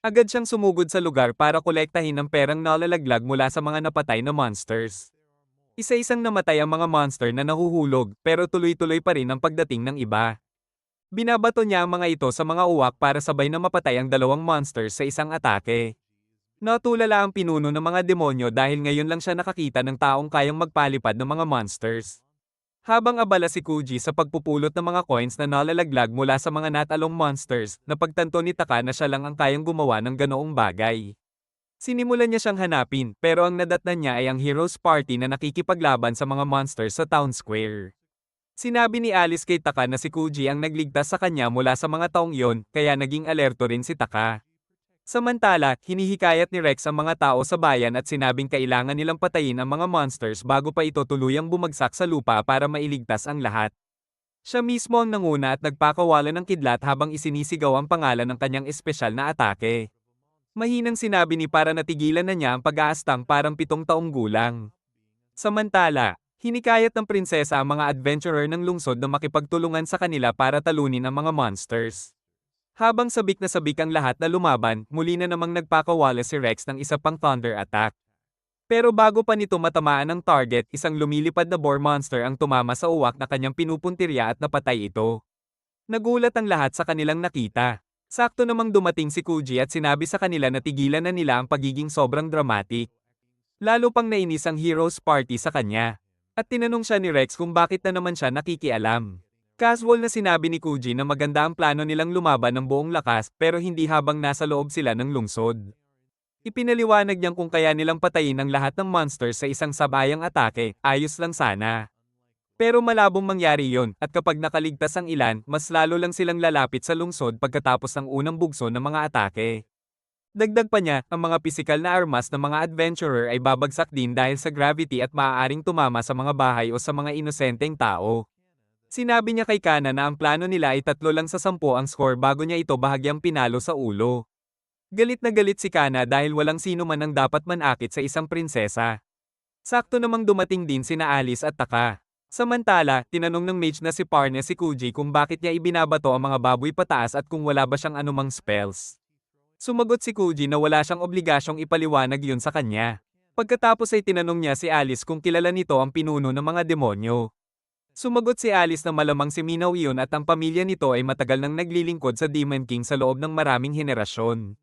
Agad siyang sumugod sa lugar para kolektahin ang perang nalalaglag mula sa mga napatay na monsters. Isa-isang namatay ang mga monster na nahuhulog pero tuloy-tuloy pa rin ang pagdating ng iba. Binabato niya ang mga ito sa mga uwak para sabay na mapatay ang dalawang monsters sa isang atake. Natulala ang pinuno ng mga demonyo dahil ngayon lang siya nakakita ng taong kayang magpalipad ng mga monsters. Habang abala si Kuji sa pagpupulot ng mga coins na nalalaglag mula sa mga natalong monsters, napagtanto ni Taka na siya lang ang kayang gumawa ng ganoong bagay. Sinimulan niya siyang hanapin, pero ang nadatnan niya ay ang Heroes Party na nakikipaglaban sa mga monsters sa town square. Sinabi ni Alice kay Taka na si Kuji ang nagligtas sa kanya mula sa mga taong iyon, kaya naging alerto rin si Taka. Samantala, hinihikayat ni Rex ang mga tao sa bayan at sinabing kailangan nilang patayin ang mga monsters bago pa ito tuluyang bumagsak sa lupa para mailigtas ang lahat. Siya mismo ang nanguna at nagpakawalan ng kidlat habang isinisigaw ang pangalan ng kanyang espesyal na atake. Mahinang sinabi ni para natigilan na niya ang pag-aastang parang 7 taong gulang. Samantala, hinikayat ng prinsesa ang mga adventurer ng lungsod na makipagtulungan sa kanila para talunin ang mga monsters. Habang sabik na sabik ang lahat na lumaban, muli na namang nagpakawala si Rex ng isa pang thunder attack. Pero bago pa nito matamaan ang target, isang lumilipad na boar monster ang tumama sa uwak na kanyang pinupuntirya at napatay ito. Nagulat ang lahat sa kanilang nakita. Sakto namang dumating si Kuji at sinabi sa kanila na tigilan na nila ang pagiging sobrang dramatic. Lalo pang nainis ang Heroes Party sa kanya. At tinanong siya ni Rex kung bakit na naman siya nakikialam. Casual na sinabi ni Kuji na maganda ang plano nilang lumaban ng buong lakas pero hindi habang nasa loob sila ng lungsod. Ipinaliwanag niyang kung kaya nilang patayin ang lahat ng monsters sa isang sabayang atake, ayos lang sana. Pero malabong mangyari yon, at kapag nakaligtas ang ilan, mas lalo lang silang lalapit sa lungsod pagkatapos ng unang bugso ng mga atake. Dagdag pa niya, ang mga pisikal na armas ng mga adventurer ay babagsak din dahil sa gravity at maaaring tumama sa mga bahay o sa mga inosenteng tao. Sinabi niya kay Kana na ang plano nila ay 3 lang sa 10 ang score bago niya ito bahagyang pinalo sa ulo. Galit na galit si Kana dahil walang sino man ang dapat manakit sa isang prinsesa. Sakto namang dumating din sina Alice at Taka. Samantala, tinanong ng mage na si Parne si Kuji kung bakit niya ibinabato ang mga baboy pataas at kung wala ba siyang anumang spells. Sumagot si Kuji na wala siyang obligasyong ipaliwanag yun sa kanya. Pagkatapos ay tinanong niya si Alice kung kilala nito ang pinuno ng mga demonyo. Sumagot si Alice na malamang si Minaw iyon at ang pamilya nito ay matagal nang naglilingkod sa Demon King sa loob ng maraming henerasyon.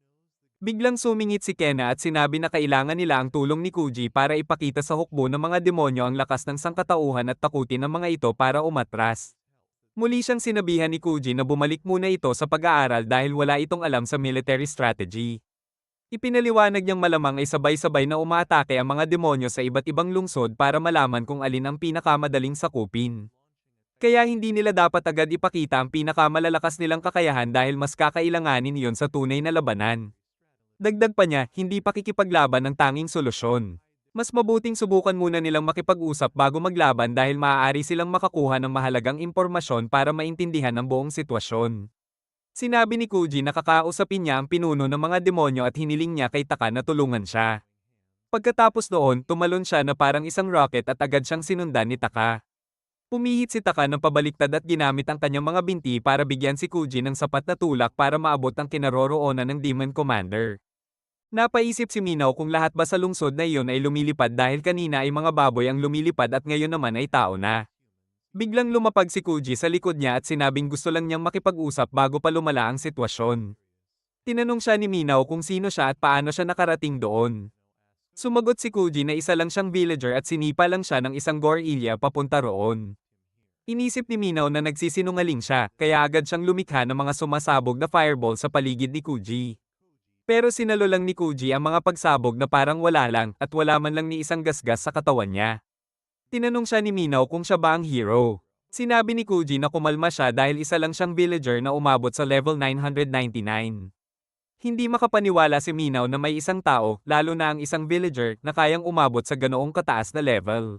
Biglang sumingit si Kena at sinabi na kailangan nila ang tulong ni Kuji para ipakita sa hukbo ng mga demonyo ang lakas ng sangkatauhan at takutin ng mga ito para umatras. Muli siyang sinabihan ni Kuji na bumalik muna ito sa pag-aaral dahil wala itong alam sa military strategy. Ipinaliwanag niyang malamang ay sabay-sabay na umaatake ang mga demonyo sa iba't ibang lungsod para malaman kung alin ang pinakamadaling sakupin. Kaya hindi nila dapat agad ipakita ang pinakamalalakas nilang kakayahan dahil mas kakailanganin iyon sa tunay na labanan. Dagdag pa niya, hindi pakikipaglaban ang tanging solusyon. Mas mabuting subukan muna nilang makipag-usap bago maglaban dahil maaari silang makakuha ng mahalagang impormasyon para maintindihan ang buong sitwasyon. Sinabi ni Kuji na kakausapin niya ang pinuno ng mga demonyo at hiniling niya kay Taka na tulungan siya. Pagkatapos noon, tumalon siya na parang isang rocket at agad siyang sinundan ni Taka. Pumihit si Taka ng pabaliktad at ginamit ang kanyang mga binti para bigyan si Kuji ng sapat na tulak para maabot ang kinaroroonan ng Demon Commander. Napaisip si Minaw kung lahat ba sa lungsod na iyon ay lumilipad dahil kanina ay mga baboy ang lumilipad at ngayon naman ay tao na. Biglang lumapag si Kuji sa likod niya at sinabing gusto lang niyang makipag-usap bago pa lumala ang sitwasyon. Tinanong siya ni Minaw kung sino siya at paano siya nakarating doon. Sumagot si Kuji na isa lang siyang villager at sinipa lang siya ng isang gorilla papunta roon. Inisip ni Minaw na nagsisinungaling siya, kaya agad siyang lumikha ng mga sumasabog na fireball sa paligid ni Kuji. Pero sinalo lang ni Kuji ang mga pagsabog na parang wala lang at wala man lang ni isang gasgas sa katawan niya. Tinanong siya ni Minaw kung siya ba ang hero. Sinabi ni Kuji na kumalma siya dahil isa lang siyang villager na umabot sa level 999. Hindi makapaniwala si Minaw na may isang tao, lalo na ang isang villager, na kayang umabot sa ganoong kataas na level.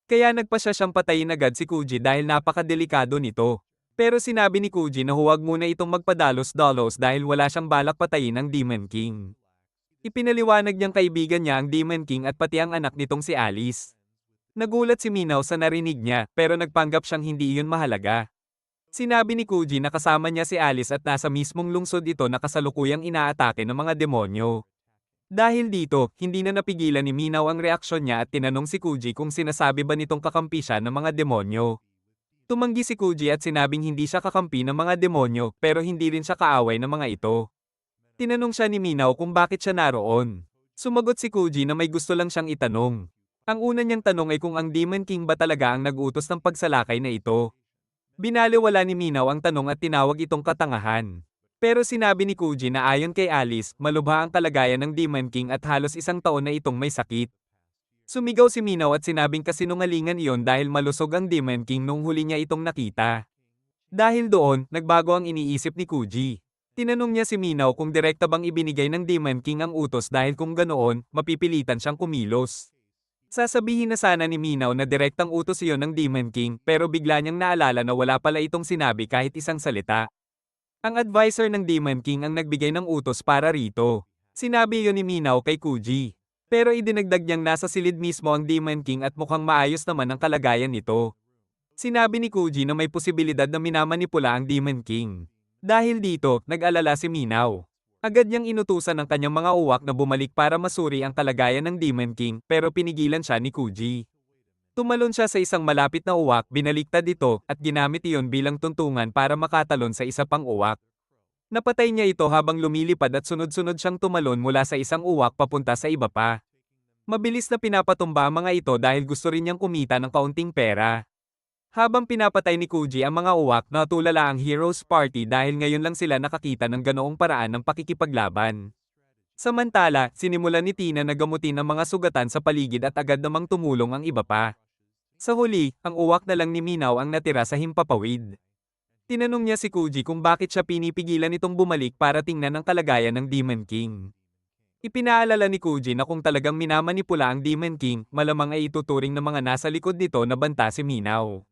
Kaya nagpasya siyang patayin agad si Kuji dahil napakadelikado nito. Pero sinabi ni Kuji na huwag muna itong magpadalos-dalos dahil wala siyang balak patayin ang Demon King. Ipinaliwanag niyang kaibigan niya ang Demon King at pati ang anak nitong si Alice. Nagulat si Minaw sa narinig niya pero nagpanggap siyang hindi iyon mahalaga. Sinabi ni Kuji na kasama niya si Alice at nasa mismong lungsod ito na kasalukuyang inaatake ng mga demonyo. Dahil dito, hindi na napigilan ni Minaw ang reaksyon niya at tinanong si Kuji kung sinasabi ba nitong kakampi siya ng mga demonyo. Tumanggi si Kuji at sinabing hindi siya kakampi ng mga demonyo pero hindi rin siya kaaway ng mga ito. Tinanong siya ni Minaw kung bakit siya naroon. Sumagot si Kuji na may gusto lang siyang itanong. Ang una niyang tanong ay kung ang Demon King ba talaga ang nag-utos ng pagsalakay na ito. Binaliwala ni Minaw ang tanong at tinawag itong katangahan. Pero sinabi ni Kuji na ayon kay Alice, malubha ang kalagayan ng Demon King at halos 1 taon na itong may sakit. Sumigaw si Minaw at sinabing kasinungalingan iyon dahil malusog ang Demon King nung huli niya itong nakita. Dahil doon, nagbago ang iniisip ni Kuji. Tinanong niya si Minaw kung direkta bang ibinigay ng Demon King ang utos dahil kung ganoon, mapipilitan siyang kumilos. Sasabihin na sana ni Minaw na direktang utos iyon ng Demon King pero bigla niyang naalala na wala pala itong sinabi kahit isang salita. Ang advisor ng Demon King ang nagbigay ng utos para rito. Sinabi iyon ni Minaw kay Kuji. Pero idinagdag niyang nasa silid mismo ang Demon King at mukhang maayos naman ang kalagayan nito. Sinabi ni Kuji na may posibilidad na minamanipula ang Demon King. Dahil dito, nag-alala si Minaw. Agad niyang inutusan ng kanyang mga uwak na bumalik para masuri ang kalagayan ng Demon King pero pinigilan siya ni Kuji. Tumalon siya sa isang malapit na uwak, binaliktad ito, at ginamit iyon bilang tuntungan para makatalon sa isa pang uwak. Napatay niya ito habang lumilipad at sunod-sunod siyang tumalon mula sa isang uwak papunta sa iba pa. Mabilis na pinapatumba ang mga ito dahil gusto rin niyang kumita ng kaunting pera. Habang pinapatay ni Kuji ang mga uwak, natulala ang Heroes Party dahil ngayon lang sila nakakita ng ganoong paraan ng pakikipaglaban. Samantala, sinimulan ni Tina na gamutin ang mga sugatan sa paligid at agad namang tumulong ang iba pa. Sa huli, ang uwak na lang ni Minaw ang natira sa himpapawid. Tinanong niya si Kuji kung bakit siya pinipigilan itong bumalik para tingnan ang kalagayan ng Demon King. Ipinaalala ni Kuji na kung talagang minamanipula ang Demon King, malamang ay ituturing ng mga nasa likod nito na banta si Minaw.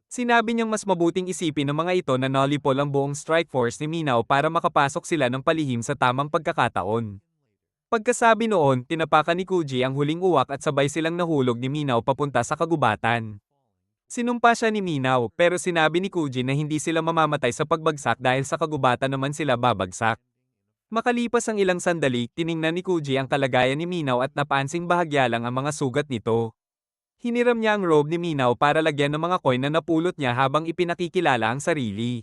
Sinabi niyang mas mabuting isipin ng mga ito na nalipol ang buong strike force ni Minaw para makapasok sila ng palihim sa tamang pagkakataon. Pagkasabi noon, tinapakan ni Kuji ang huling uwak at sabay silang nahulog ni Minaw papunta sa kagubatan. Sinumpa siya ni Minaw pero sinabi ni Kuji na hindi sila mamamatay sa pagbagsak dahil sa kagubatan naman sila babagsak. Makalipas ang ilang sandali, tiningnan ni Kuji ang kalagayan ni Minaw at napansing bahagya lang ang mga sugat nito. Hiniram niya ang robe ni Minaw para lagyan ng mga coin na napulot niya habang ipinakikilala ang sarili.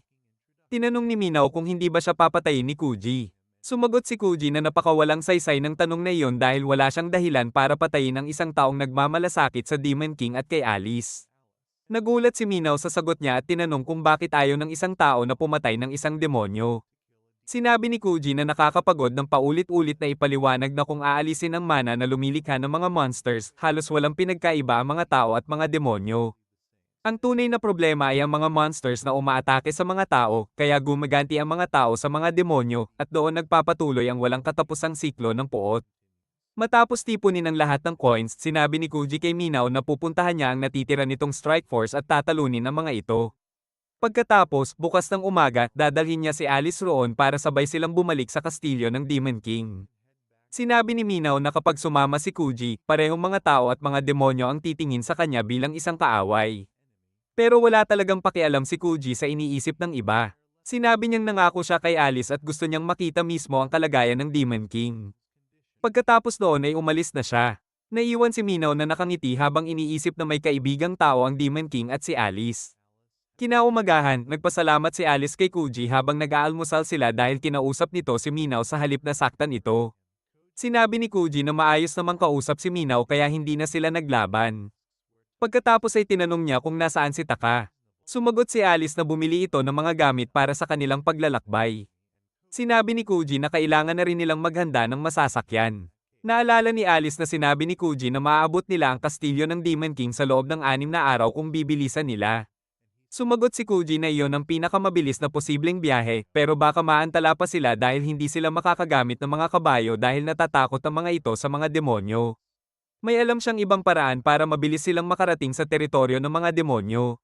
Tinanong ni Minaw kung hindi ba siya papatayin ni Kuji. Sumagot si Kuji na napakawalang saysay ng tanong na iyon dahil wala siyang dahilan para patayin ang isang taong nagmamalasakit sa Demon King at kay Alice. Nagulat si Minaw sa sagot niya at tinanong kung bakit ayaw ng isang tao na pumatay ng isang demonyo. Sinabi ni Kuji na nakakapagod ng paulit-ulit na ipaliwanag na kung aalisin ang mana na lumilikha ng mga monsters, halos walang pinagkaiba ang mga tao at mga demonyo. Ang tunay na problema ay ang mga monsters na umaatake sa mga tao, kaya gumaganti ang mga tao sa mga demonyo, at doon nagpapatuloy ang walang katapusang siklo ng puot. Matapos tipunin ang lahat ng coins, sinabi ni Kuji kay Minaw na pupuntahan niya ang natitira nitong strike force at tatalunin ang mga ito. Pagkatapos, bukas ng umaga, dadalhin niya si Alice roon para sabay silang bumalik sa kastilyo ng Demon King. Sinabi ni Minaw na kapag sumama si Kuji, parehong mga tao at mga demonyo ang titingin sa kanya bilang isang kaaway. Pero wala talagang pakialam si Kuji sa iniisip ng iba. Sinabi niyang nangako siya kay Alice at gusto niyang makita mismo ang kalagayan ng Demon King. Pagkatapos noon ay umalis na siya. Naiwan si Minaw na nakangiti habang iniisip na may kaibigang tao ang Demon King at si Alice. Kinaumagahan, nagpasalamat si Alice kay Kuji habang nag-aalmusal sila dahil kinausap nito si Minaw sa halip na saktan ito. Sinabi ni Kuji na maayos namang kausap si Minaw kaya hindi na sila naglaban. Pagkatapos ay tinanong niya kung nasaan si Taka. Sumagot si Alice na bumili ito ng mga gamit para sa kanilang paglalakbay. Sinabi ni Kuji na kailangan na rin nilang maghanda ng masasakyan. Naalala ni Alice na sinabi ni Kuji na maaabot nila ang kastilyo ng Demon King sa loob ng 6 na araw kung bibilisan nila. Sumagot si Kuji na iyon ang pinakamabilis na posibleng biyahe, pero baka maantala pa sila dahil hindi sila makakagamit ng mga kabayo dahil natatakot ang mga ito sa mga demonyo. May alam siyang ibang paraan para mabilis silang makarating sa teritoryo ng mga demonyo.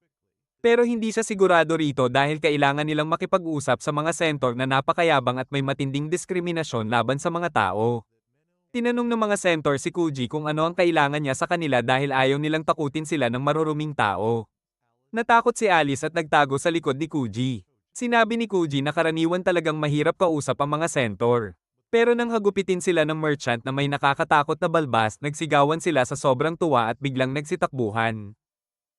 Pero hindi siya sigurado rito dahil kailangan nilang makipag-usap sa mga sentor na napakayabang at may matinding diskriminasyon laban sa mga tao. Tinanong ng mga sentor si Kuji kung ano ang kailangan niya sa kanila dahil ayaw nilang takutin sila ng maruruming tao. Natakot si Alice at nagtago sa likod ni Kuji. Sinabi ni Kuji na karaniwan talagang mahirap kausap ang mga sentor. Pero nang hagupitin sila ng merchant na may nakakatakot na balbas, nagsigawan sila sa sobrang tuwa at biglang nagsitakbuhan.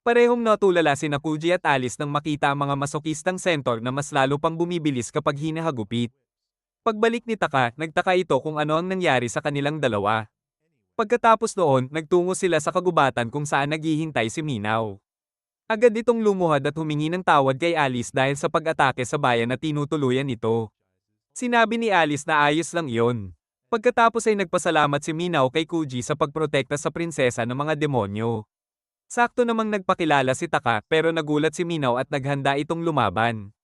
Parehong natulala sina Kuji at Alice nang makita ang mga masokistang sentor na mas lalo pang bumibilis kapag hinahagupit. Pagbalik ni Taka, nagtaka ito kung ano ang nangyari sa kanilang dalawa. Pagkatapos noon, nagtungo sila sa kagubatan kung saan naghihintay si Minaw. Agad itong lumuhad at humingi ng tawad kay Alice dahil sa pag-atake sa bayan na tinutuluyan ito. Sinabi ni Alice na ayos lang iyon. Pagkatapos ay nagpasalamat si Minaw kay Kuji sa pagprotekta sa prinsesa ng mga demonyo. Sakto namang nagpakilala si Taka pero nagulat si Minaw at naghanda itong lumaban.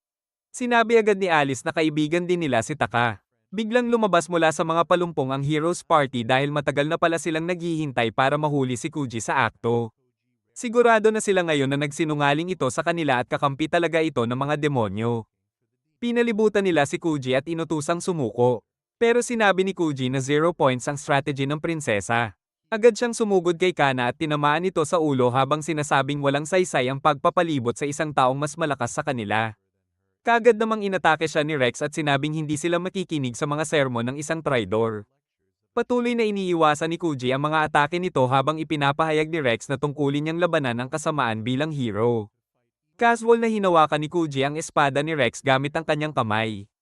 Sinabi agad ni Alice na kaibigan din nila si Taka. Biglang lumabas mula sa mga palumpong ang Heroes Party dahil matagal na pala silang naghihintay para mahuli si Kuji sa akto. Sigurado na sila ngayon na nagsinungaling ito sa kanila at kakampi talaga ito ng mga demonyo. Pinalibutan nila si Kuji at inutusang sumuko. Pero sinabi ni Kuji na 0 points ang strategy ng prinsesa. Agad siyang sumugod kay Kana at tinamaan ito sa ulo habang sinasabing walang saysay ang pagpapalibot sa isang taong mas malakas sa kanila. Kaagad namang inatake siya ni Rex at sinabing hindi sila makikinig sa mga sermon ng isang traidor. Patuloy na iniiwasan ni Kuji ang mga atake nito habang ipinapahayag ni Rex na tungkulin niyang labanan ang kasamaan bilang hero. Casual na hinawakan ni Kuji ang espada ni Rex gamit ang kanyang kamay.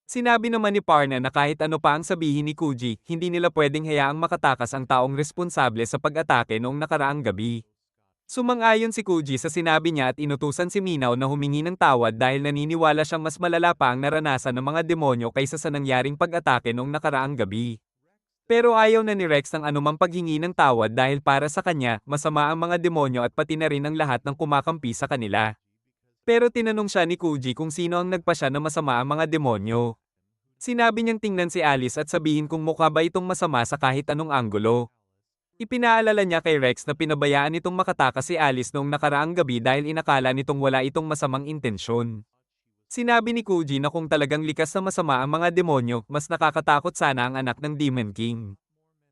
Sinabi naman ni Parna na kahit ano pa ang sabihin ni Kuji, hindi nila pwedeng hayaang makatakas ang taong responsable sa pag-atake noong nakaraang gabi. Sumang-ayon si Kuji sa sinabi niya at inutusan si Minaw na humingi ng tawad dahil naniniwala siyang mas malala pa ang naranasan ng mga demonyo kaysa sa nangyaring pag-atake noong nakaraang gabi. Pero ayaw na ni Rex ng anumang paghingi ng tawad dahil para sa kanya, masama ang mga demonyo at pati na rin ang lahat ng kumakampi sa kanila. Pero tinanong siya ni Kuji kung sino ang nagpasya na masama ang mga demonyo. Sinabi niyang tingnan si Alice at sabihin kung mukha ba itong masama sa kahit anong anggulo. Ipinaalala niya kay Rex na pinabayaan nitong makatakas si Alice noong nakaraang gabi dahil inakala nitong wala itong masamang intensyon. Sinabi ni Kuji na kung talagang likas na masama ang mga demonyo, mas nakakatakot sana ang anak ng Demon King.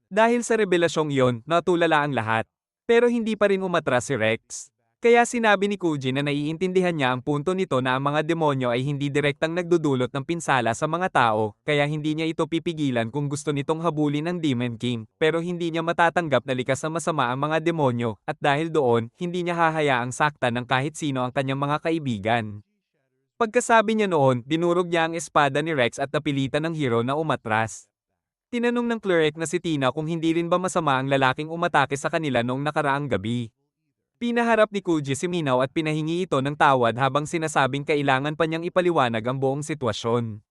Dahil sa revelasyong iyon, natulala ang lahat. Pero hindi pa rin umatras si Rex. Kaya sinabi ni Kuji na naiintindihan niya ang punto nito na ang mga demonyo ay hindi direktang nagdudulot ng pinsala sa mga tao, kaya hindi niya ito pipigilan kung gusto nitong habulin ang Demon King, pero hindi niya matatanggap na likas na masama ang mga demonyo, at dahil doon, hindi niya hahayaang saktan ng kahit sino ang kanyang mga kaibigan. Pagkasabi niya noon, dinurog niya ang espada ni Rex at napilitan ng hero na umatras. Tinanong ng cleric na si Tina kung hindi rin ba masama ang lalaking umatake sa kanila noong nakaraang gabi. Pinaharap ni Kuji si Minaw at pinahingi ito ng tawad habang sinasabing kailangan pa niyang ipaliwanag ang buong sitwasyon.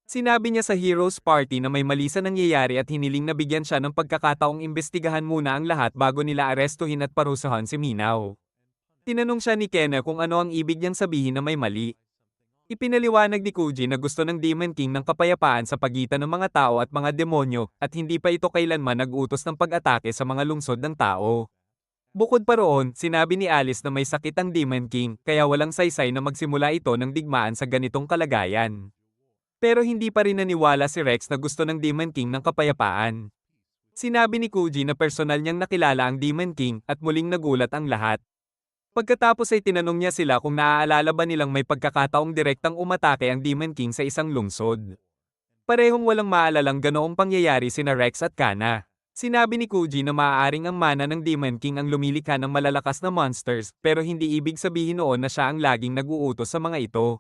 Sinabi niya sa Heroes Party na may mali sa nangyayari at hiniling na bigyan siya ng pagkakataong imbestigahan muna ang lahat bago nila arestuhin at parusahan si Minaw. Tinanong siya ni Kenna kung ano ang ibig niyang sabihin na may mali. Ipinaliwanag ni Kuji na gusto ng Demon King ng kapayapaan sa pagitan ng mga tao at mga demonyo at hindi pa ito kailanman nag-utos ng pag-atake sa mga lungsod ng tao. Bukod pa roon, sinabi ni Alice na may sakit ang Demon King, kaya walang saysay na magsimula ito ng digmaan sa ganitong kalagayan. Pero hindi pa rin naniwala si Rex na gusto ng Demon King ng kapayapaan. Sinabi ni Kuji na personal niyang nakilala ang Demon King at muling nagulat ang lahat. Pagkatapos ay tinanong niya sila kung naaalala ba nilang may pagkakataong direktang umatake ang Demon King sa isang lungsod. Parehong walang maalalang ganoong pangyayari sina Rex at Kana. Sinabi ni Kuji na maaaring ang mana ng Demon King ang lumilikha ng malalakas na monsters, pero hindi ibig sabihin noon na siya ang laging nag-uutos sa mga ito.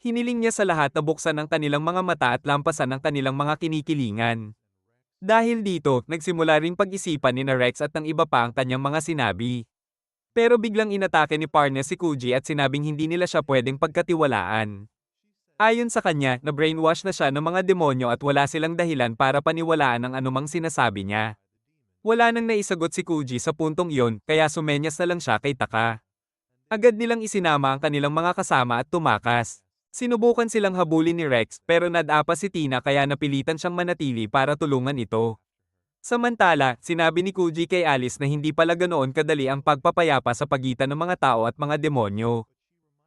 Hiniling niya sa lahat na buksan ang kanilang mga mata at lampasan ang kanilang mga kinikilingan. Dahil dito, nagsimula ring pag-isipan ni Rex at ng iba pa ang kanyang mga sinabi. Pero biglang inatake ni Parna si Kuji at sinabing hindi nila siya pwedeng pagkatiwalaan. Ayon sa kanya, na-brainwash na siya ng mga demonyo at wala silang dahilan para paniwalaan ang anumang sinasabi niya. Wala nang naisagot si Kuji sa puntong iyon, kaya sumenyas na lang siya kay Taka. Agad nilang isinama ang kanilang mga kasama at tumakas. Sinubukan silang habulin ni Rex pero nadapa si Tina kaya napilitan siyang manatili para tulungan ito. Samantala, sinabi ni Kuji kay Alice na hindi pala ganoon kadali ang pagpapayapa sa pagitan ng mga tao at mga demonyo.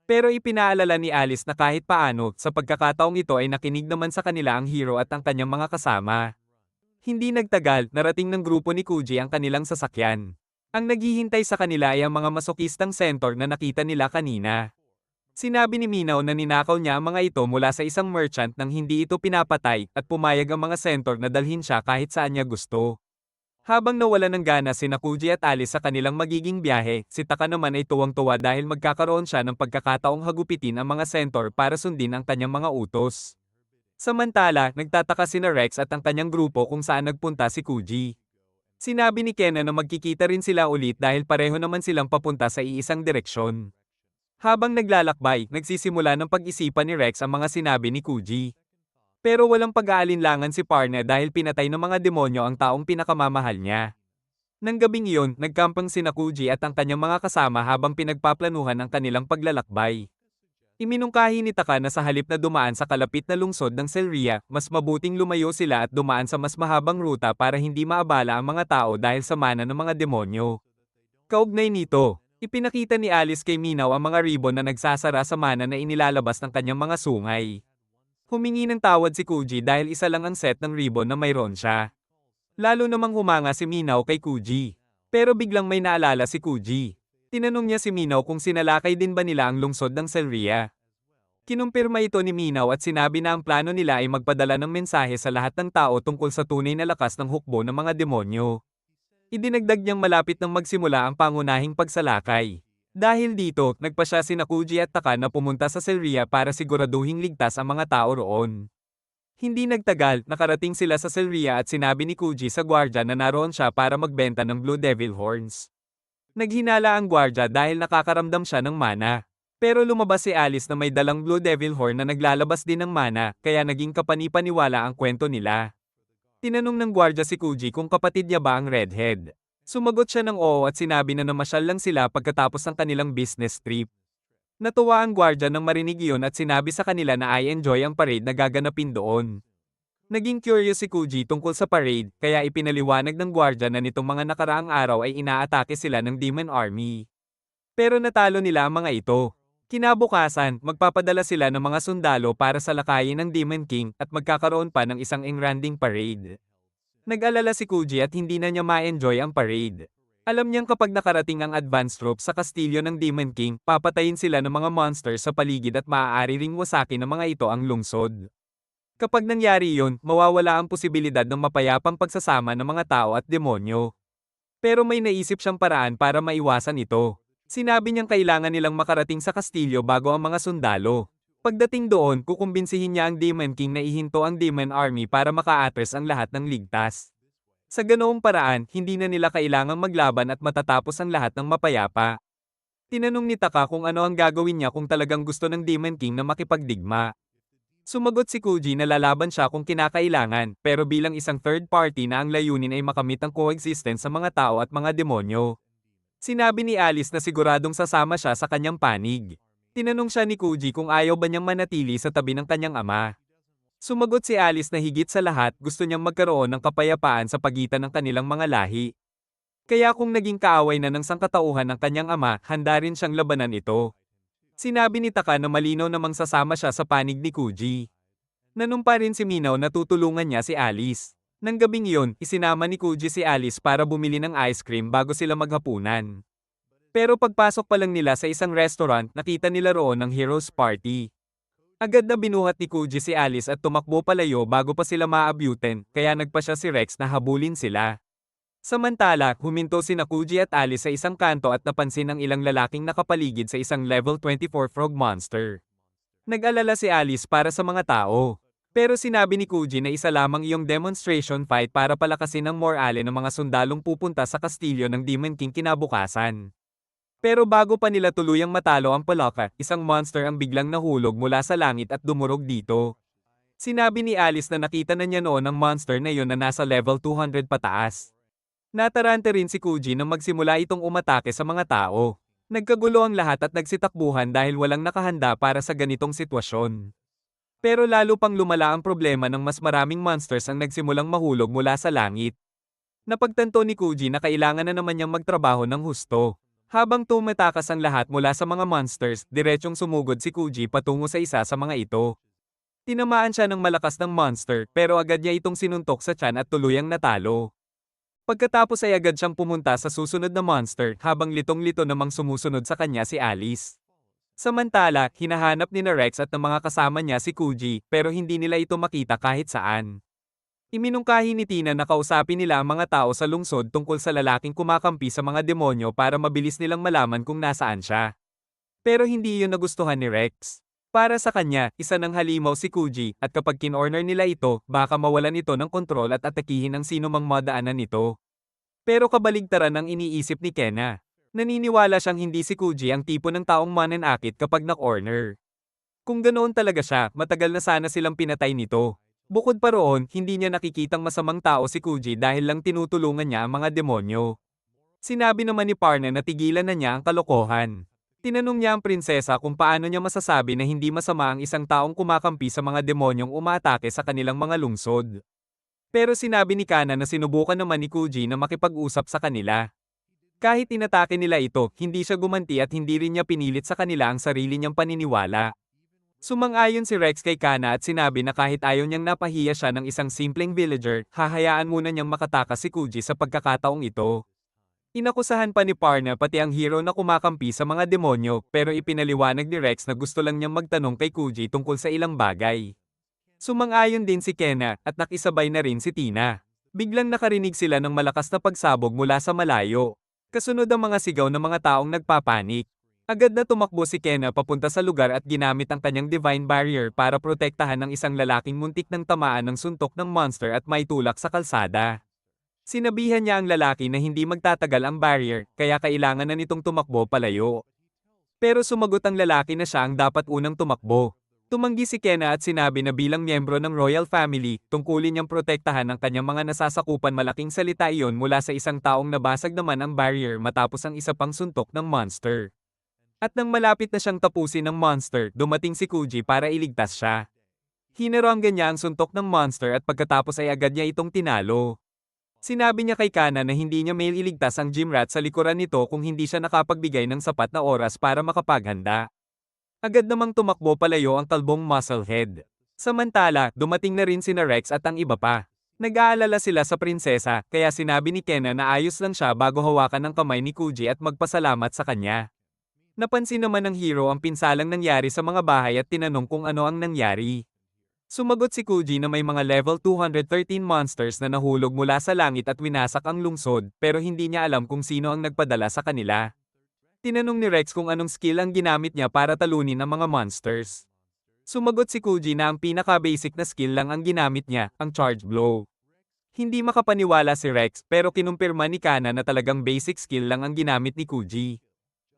Pero ipinaalala ni Alice na kahit paano, sa pagkakataong ito ay nakinig naman sa kanila ang hero at ang kanyang mga kasama. Hindi nagtagal, narating ng grupo ni Kuji ang kanilang sasakyan. Ang naghihintay sa kanila ay ang mga masokistang centaur na nakita nila kanina. Sinabi ni Minaw na ninakaw niya ang mga ito mula sa isang merchant nang hindi ito pinapatay at pumayag ang mga centaur na dalhin siya kahit saan niya gusto. Habang nawala ng gana sina Kuji at Alice sa kanilang magiging biyahe, si Taka naman ay tuwang-tuwa dahil magkakaroon siya ng pagkakataong hagupitin ang mga centaur para sundin ang kanyang mga utos. Samantala, nagtataka sina Rex at ang kanyang grupo kung saan nagpunta si Kuji. Sinabi ni Kena na magkikita rin sila ulit dahil pareho naman silang papunta sa iisang direksyon. Habang naglalakbay, nagsisimula ng pag-isipan ni Rex ang mga sinabi ni Kuji. Pero walang pag-aalinlangan si Parna dahil pinatay ng mga demonyo ang taong pinakamamahal niya. Nang gabing iyon, nagkampang sina Kuji at ang kanyang mga kasama habang pinagpaplanuhan ang kanilang paglalakbay. Iminungkahi ni Taka na sa halip na dumaan sa kalapit na lungsod ng Selria, mas mabuting lumayo sila at dumaan sa mas mahabang ruta para hindi maabala ang mga tao dahil sa mana ng mga demonyo. Kaugnay nito, ipinakita ni Alice kay Minaw ang mga ribbon na nagsasara sa mana na inilalabas ng kanyang mga sungay. Humingi ng tawad si Kuji dahil isa lang ang set ng ribbon na mayroon siya. Lalo namang humanga si Minaw kay Kuji. Pero biglang may naalala si Kuji. Tinanong niya si Minaw kung sinalakay din ba nila ang lungsod ng Selria. Kinumpirma ito ni Minaw at sinabi na ang plano nila ay magpadala ng mensahe sa lahat ng tao tungkol sa tunay na lakas ng hukbo ng mga demonyo. Idinagdag niyang malapit nang magsimula ang pangunahing pagsalakay. Dahil dito, nagpa siya sina Kuji at Taka na pumunta sa Selria para siguraduhing ligtas ang mga tao roon. Hindi nagtagal, nakarating sila sa Selria at sinabi ni Kuji sa gwardya na naroon siya para magbenta ng Blue Devil Horns. Naghinala ang gwardya dahil nakakaramdam siya ng mana. Pero lumabas si Alice na may dalang Blue Devil Horn na naglalabas din ng mana, kaya naging kapanipaniwala ang kwento nila. Tinanong ng gwardya si Kuji kung kapatid niya ba ang Redhead. Sumagot siya ng oo at sinabi na namasyal lang sila pagkatapos ng kanilang business trip. Natuwa ang gwardya nang marinig iyon at sinabi sa kanila na I enjoy ang parade na gaganapin doon. Naging curious si Kuji tungkol sa parade, kaya ipinaliwanag ng gwardya na nitong mga nakaraang araw ay inaatake sila ng Demon Army. Pero natalo nila ang mga ito. Kinabukasan, magpapadala sila ng mga sundalo para salakayin ng Demon King at magkakaroon pa ng isang engranding parade. Nag-alala si Kuji at hindi na niya ma-enjoy ang parade. Alam niyang kapag nakarating ang advance troops sa kastilyo ng Demon King, papatayin sila ng mga monsters sa paligid at maaari ring wasakin ng mga ito ang lungsod. Kapag nangyari iyon, mawawala ang posibilidad ng mapayapang pagsasama ng mga tao at demonyo. Pero may naisip siyang paraan para maiwasan ito. Sinabi niyang kailangan nilang makarating sa kastilyo bago ang mga sundalo. Pagdating doon, kukumbinsihin niya ang Demon King na ihinto ang Demon Army para maka-address ang lahat ng ligtas. Sa ganoong paraan, hindi na nila kailangang maglaban at matatapos ang lahat ng mapayapa. Tinanong ni Taka kung ano ang gagawin niya kung talagang gusto ng Demon King na makipagdigma. Sumagot si Kuji na lalaban siya kung kinakailangan, pero bilang isang third party na ang layunin ay makamit ang coexistence sa mga tao at mga demonyo. Sinabi ni Alice na siguradong sasama siya sa kanyang panig. Tinanong siya ni Kuji kung ayaw ba niyang manatili sa tabi ng kanyang ama. Sumagot si Alice na higit sa lahat gusto niyang magkaroon ng kapayapaan sa pagitan ng kanilang mga lahi. Kaya kung naging kaaway na ng sangkatauhan ng kanyang ama, handa rin siyang labanan ito. Sinabi ni Taka na malinaw namang sasama siya sa panig ni Kuji. Nanumpa rin si Minaw na tutulungan niya si Alice. Nang gabing iyon, isinama ni Kuji si Alice para bumili ng ice cream bago sila maghapunan. Pero pagpasok pa lang nila sa isang restaurant, nakita nila roon ang Heroes Party. Agad na binuhat ni Kuji si Alice at tumakbo palayo bago pa sila maabutin, kaya nagpa siya si Rex na habulin sila. Samantala, huminto sina Kuji at Alice sa isang kanto at napansin ang ilang lalaking nakapaligid sa isang level 24 frog monster. Nag-alala si Alice para sa mga tao. Pero sinabi ni Kuji na isa lamang iyong demonstration fight para palakasin ang morale ng mga sundalong pupunta sa kastilyo ng Demon King kinabukasan. Pero bago pa nila tuluyang matalo ang Palaka, isang monster ang biglang nahulog mula sa langit at dumurog dito. Sinabi ni Alice na nakita na niya noon ang monster na iyon na nasa level 200 pataas. Natarante rin si Kuji nang magsimula itong umatake sa mga tao. Nagkagulo ang lahat at nagsitakbuhan dahil walang nakahanda para sa ganitong sitwasyon. Pero lalo pang lumala ang problema ng mas maraming monsters ang nagsimulang mahulog mula sa langit. Napagtanto ni Kuji na kailangan na naman niyang magtrabaho ng husto. Habang tumatakas ang lahat mula sa mga monsters, diretsyong sumugod si Kuji patungo sa isa sa mga ito. Tinamaan siya ng malakas ng monster pero agad niya itong sinuntok sa tiyan at tuluyang natalo. Pagkatapos ay agad siyang pumunta sa susunod na monster habang litong-lito namang sumusunod sa kanya si Alice. Samantala, hinahanap ni Rex at ng mga kasama niya si Kuji pero hindi nila ito makita kahit saan. Iminungkahi ni Tina na kausapin nila ang mga tao sa lungsod tungkol sa lalaking kumakampi sa mga demonyo para mabilis nilang malaman kung nasaan siya. Pero hindi iyon nagustuhan ni Rex. Para sa kanya, isa ng halimaw si Kuji at kapag kinorner nila ito, baka mawalan ito ng kontrol at atakihin ang sino mang madaanan nito. Pero kabaligtaran ang iniisip ni Kena. Naniniwala siyang hindi si Kuji ang tipo ng taong mananakit kapag na-corner. Kung ganoon talaga siya, matagal na sana silang pinatay nito. Bukod pa roon, hindi niya nakikitang masamang tao si Kuji dahil lang tinutulungan niya ang mga demonyo. Sinabi naman ni Parna na tigilan na niya ang kalokohan. Tinanong niya ang prinsesa kung paano niya masasabi na hindi masama ang isang taong kumakampi sa mga demonyong umaatake sa kanilang mga lungsod. Pero sinabi ni Kana na sinubukan naman ni Kuji na makipag-usap sa kanila. Kahit inatake nila ito, hindi siya gumanti at hindi rin niya pinilit sa kanila ang sarili niyang paniniwala. Sumang-ayon si Rex kay Kana at sinabi na kahit ayaw niyang napahiya siya ng isang simpleng villager, hahayaan muna niyang makatakas si Kuji sa pagkakataong ito. Inakusahan pa ni Parna pati ang hero na kumakampi sa mga demonyo pero ipinaliwanag ni Rex na gusto lang niyang magtanong kay Kuji tungkol sa ilang bagay. Sumang-ayon din si Kena at nakisabay na rin si Tina. Biglang nakarinig sila ng malakas na pagsabog mula sa malayo. Kasunod ang mga sigaw ng mga taong nagpapanik. Agad na tumakbo si Kena papunta sa lugar at ginamit ang kanyang Divine Barrier para protektahan ng isang lalaking muntik ng tamaan ng suntok ng monster at maitulak sa kalsada. Sinabihan niya ang lalaki na hindi magtatagal ang barrier, kaya kailangan na nitong tumakbo palayo. Pero sumagot ang lalaki na siya ang dapat unang tumakbo. Tumanggi si Kena at sinabi na bilang miyembro ng royal family, tungkulin niyang protektahan ang kanyang mga nasasakupan. Malaking salita iyon mula sa isang taong nabasag naman ang barrier matapos ang isa pang suntok ng monster. At nang malapit na siyang tapusin ng monster, dumating si Kuji para iligtas siya. Hinaranggan niya ang suntok ng monster at pagkatapos ay agad niya itong tinalo. Sinabi niya kay Kana na hindi niya mailigtas ang gym rat sa likuran nito kung hindi siya nakapagbigay ng sapat na oras para makapaghanda. Agad namang tumakbo palayo ang kalbong musclehead. Samantala, dumating na rin sina Rex at ang iba pa. Nag-aalala sila sa prinsesa, kaya sinabi ni Kena na ayos lang siya bago hawakan ng kamay ni Kuji at magpasalamat sa kanya. Napansin naman ng hero ang pinsalang nangyari sa mga bahay at tinanong kung ano ang nangyari. Sumagot si Kuji na may mga level 213 monsters na nahulog mula sa langit at winasak ang lungsod, pero hindi niya alam kung sino ang nagpadala sa kanila. Tinanong ni Rex kung anong skill ang ginamit niya para talunin ang mga monsters. Sumagot si Kuji na ang pinaka-basic na skill lang ang ginamit niya, ang charge blow. Hindi makapaniwala si Rex pero kinumpirma ni Kana na talagang basic skill lang ang ginamit ni Kuji.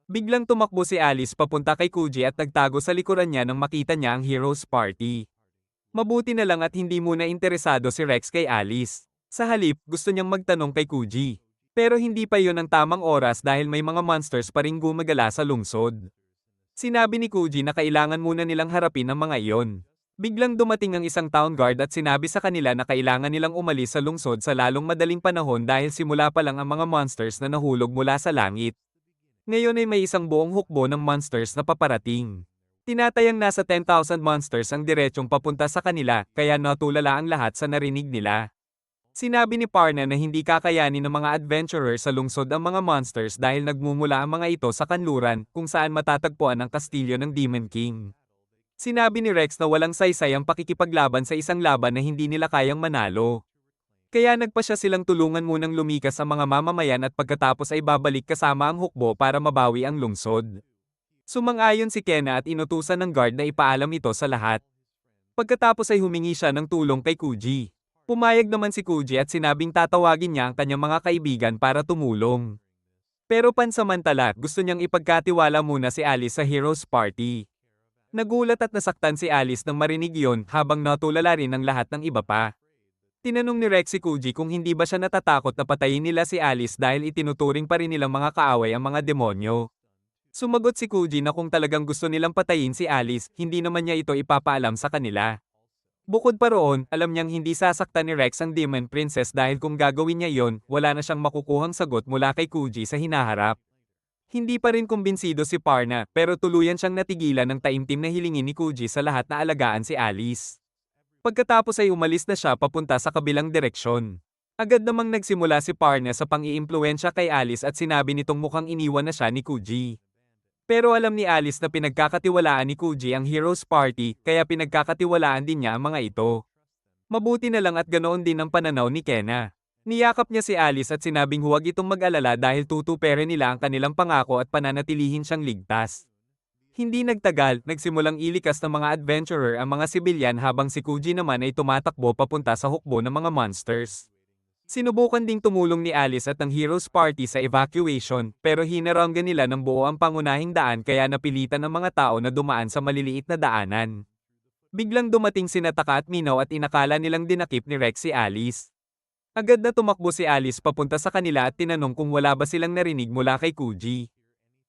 Biglang tumakbo si Alice papunta kay Kuji at nagtago sa likuran niya nang makita niya ang Heroes Party. Mabuti na lang at hindi muna interesado si Rex kay Alice. Sa halip, gusto niyang magtanong kay Kuji. Pero hindi pa yon ang tamang oras dahil may mga monsters pa ring gumagala sa lungsod. Sinabi ni Kuji na kailangan muna nilang harapin ang mga iyon. Biglang dumating ang isang town guard at sinabi sa kanila na kailangan nilang umalis sa lungsod sa lalong madaling panahon dahil simula pa lang ang mga monsters na nahulog mula sa langit. Ngayon ay may isang buong hukbo ng monsters na paparating. Tinatayang nasa 10,000 monsters ang diretsyong papunta sa kanila, kaya natulala ang lahat sa narinig nila. Sinabi ni Parna na hindi kakayanin ng mga adventurer sa lungsod ang mga monsters dahil nagmumula ang mga ito sa kanluran, kung saan matatagpuan ang kastilyo ng Demon King. Sinabi ni Rex na walang saysay ang pakikipaglaban sa isang laban na hindi nila kayang manalo. Kaya nagpasya silang tulungan munang lumikas ang mga mamamayan at pagkatapos ay babalik kasama ang hukbo para mabawi ang lungsod. Sumang-ayon si Kena at inutusan ng guard na ipaalam ito sa lahat. Pagkatapos ay humingi siya ng tulong kay Kuji. Pumayag naman si Kuji at sinabing tatawagin niya ang kanyang mga kaibigan para tumulong. Pero pansamantala, gusto niyang ipagkatiwala muna si Alice sa Heroes Party. Nagulat at nasaktan si Alice nang marinig yon habang natulala rin ang lahat ng iba pa. Tinanong ni Rex si Kuji kung hindi ba siya natatakot na patayin nila si Alice dahil itinuturing pa rin nilang mga kaaway ang mga demonyo. Sumagot si Kuji na kung talagang gusto nilang patayin si Alice, hindi naman niya ito ipapaalam sa kanila. Bukod pa roon, alam niyang hindi sasaktan ni Rex ang Demon Princess dahil kung gagawin niya yon, wala na siyang makukuhang sagot mula kay Kuji sa hinaharap. Hindi pa rin kumbinsido si Parna pero tuluyan siyang natigilan ng taimtim na hilingin ni Kuji sa lahat na alagaan si Alice. Pagkatapos ay umalis na siya papunta sa kabilang direksyon. Agad namang nagsimula si Parna sa pang-iimpluwensya kay Alice at sinabi nitong mukhang iniwan na siya ni Kuji. Pero alam ni Alice na pinagkakatiwalaan ni Kuji ang Heroes Party, kaya pinagkakatiwalaan din niya ang mga ito. Mabuti na lang at ganoon din ang pananaw ni Kenna. Niyakap niya si Alice at sinabing huwag itong mag-alala dahil tutuparin nila ang kanilang pangako at pananatilihin siyang ligtas. Hindi nagtagal, nagsimulang ilikas ng mga adventurer ang mga sibilyan habang si Kuji naman ay tumatakbo papunta sa hukbo ng mga monsters. Sinubukan ding tumulong ni Alice at ang Heroes Party sa evacuation, pero hinaranggan nila ng buo ang pangunahing daan kaya napilitan ang mga tao na dumaan sa maliliit na daanan. Biglang dumating sina Taka at Minaw at inakala nilang dinakip ni Rex si Alice. Agad na tumakbo si Alice papunta sa kanila at tinanong kung wala ba silang narinig mula kay Kuji.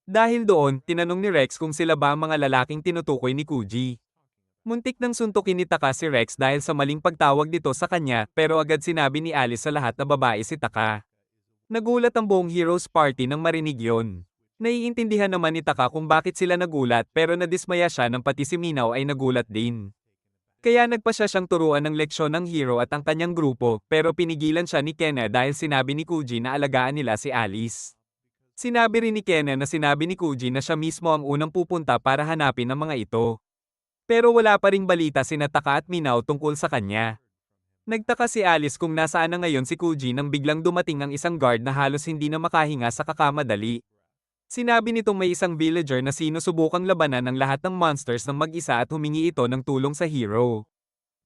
Dahil doon, tinanong ni Rex kung sila ba ang mga lalaking tinutukoy ni Kuji. Muntik nang suntukin ni Taka si Rex dahil sa maling pagtawag nito sa kanya pero agad sinabi ni Alice sa lahat na babae si Taka. Nagulat ang buong Heroes Party nang marinig yon. Naiintindihan naman ni Taka kung bakit sila nagulat pero nadismaya siya nang pati si Minaw ay nagulat din. Kaya nagpa siya siyang turuan ng leksyon ng hero at ang kanyang grupo pero pinigilan siya ni Kenna dahil sinabi ni Kuji na alagaan nila si Alice. Sinabi rin ni Kenna na sinabi ni Kuji na siya mismo ang unang pupunta para hanapin ang mga ito. Pero wala pa ring balita sina Taka at Minaw tungkol sa kanya. Nagtaka si Alice kung nasaan na ngayon si Kuji nang biglang dumating ang isang guard na halos hindi na makahinga sa kakamadali. Sinabi nitong may isang villager na sinusubukang labanan ng lahat ng monsters ng mag-isa at humingi ito ng tulong sa hero.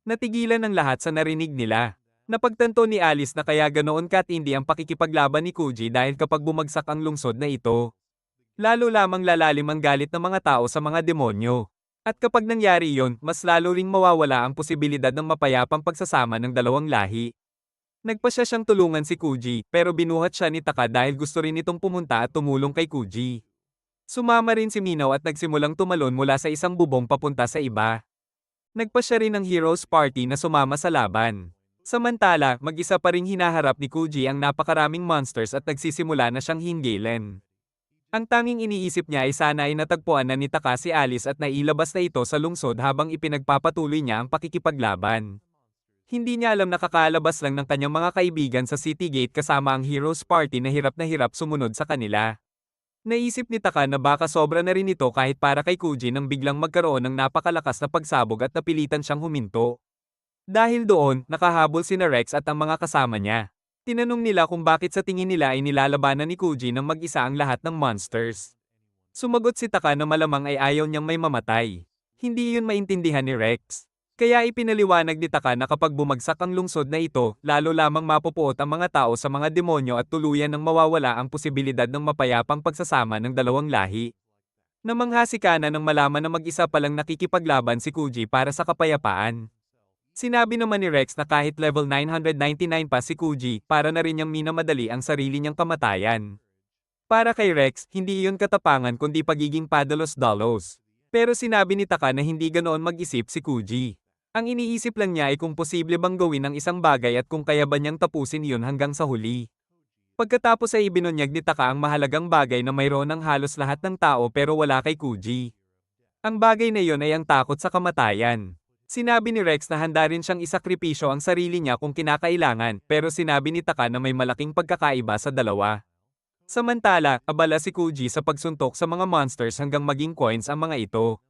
Natigilan ng lahat sa narinig nila. Napagtanto ni Alice na kaya ganoon katindi ang pakikipaglaban ni Kuji dahil kapag bumagsak ang lungsod na ito, lalo lamang lalalim ang galit ng mga tao sa mga demonyo. At kapag nangyari yon, mas lalo ring mawawala ang posibilidad ng mapayapang pagsasama ng dalawang lahi. Nagpasya siyang tulungan si Kuji, pero binuhat siya ni Taka dahil gusto rin itong pumunta at tumulong kay Kuji. Sumama rin si Minaw at nagsimulang tumalon mula sa isang bubong papunta sa iba. Nagpasya rin ng Heroes Party na sumama sa laban. Samantala, mag-isa pa ring hinaharap ni Kuji ang napakaraming monsters at nagsisimula na siyang hinggilin. Ang tanging iniisip niya ay sana ay natagpuan na ni Taka si Alice at nailabas na ito sa lungsod habang ipinagpapatuloy niya ang pakikipaglaban. Hindi niya alam na kakalabas lang ng kanyang mga kaibigan sa City Gate kasama ang Heroes Party na hirap sumunod sa kanila. Naisip ni Taka na baka sobra na rin ito kahit para kay Kuji nang biglang magkaroon ng napakalakas na pagsabog at napilitan siyang huminto. Dahil doon, nakahabol sina Rex at ang mga kasama niya. Tinanong nila kung bakit sa tingin nila ay nilalabanan ni Kuji ng mag-isa ang lahat ng monsters. Sumagot si Taka na malamang ay ayaw niyang may mamatay. Hindi yun maintindihan ni Rex. Kaya ipinaliwanag ni Taka na kapag bumagsak ang lungsod na ito, lalo lamang mapupuot ang mga tao sa mga demonyo at tuluyan ng mawawala ang posibilidad ng mapayapang pagsasama ng dalawang lahi. Namangha si Kana nang malaman na mag-isa palang nakikipaglaban si Kuji para sa kapayapaan. Sinabi naman ni Rex na kahit level 999 pa si Kuji, para na rin niyang minamadali ang sarili niyang kamatayan. Para kay Rex, hindi iyon katapangan kundi pagiging padalos-dalos. Pero sinabi ni Taka na hindi ganoon mag-isip si Kuji. Ang iniisip lang niya ay kung posible bang gawin ang isang bagay at kung kaya ba niyang tapusin iyon hanggang sa huli. Pagkatapos ay ibinunyag ni Taka ang mahalagang bagay na mayroon ng halos lahat ng tao pero wala kay Kuji. Ang bagay na iyon ay ang takot sa kamatayan. Sinabi ni Rex na handa rin siyang isakripisyo ang sarili niya kung kinakailangan, pero sinabi ni Taka na may malaking pagkakaiba sa dalawa. Samantala, abala si Kuji sa pagsuntok sa mga monsters hanggang maging coins ang mga ito.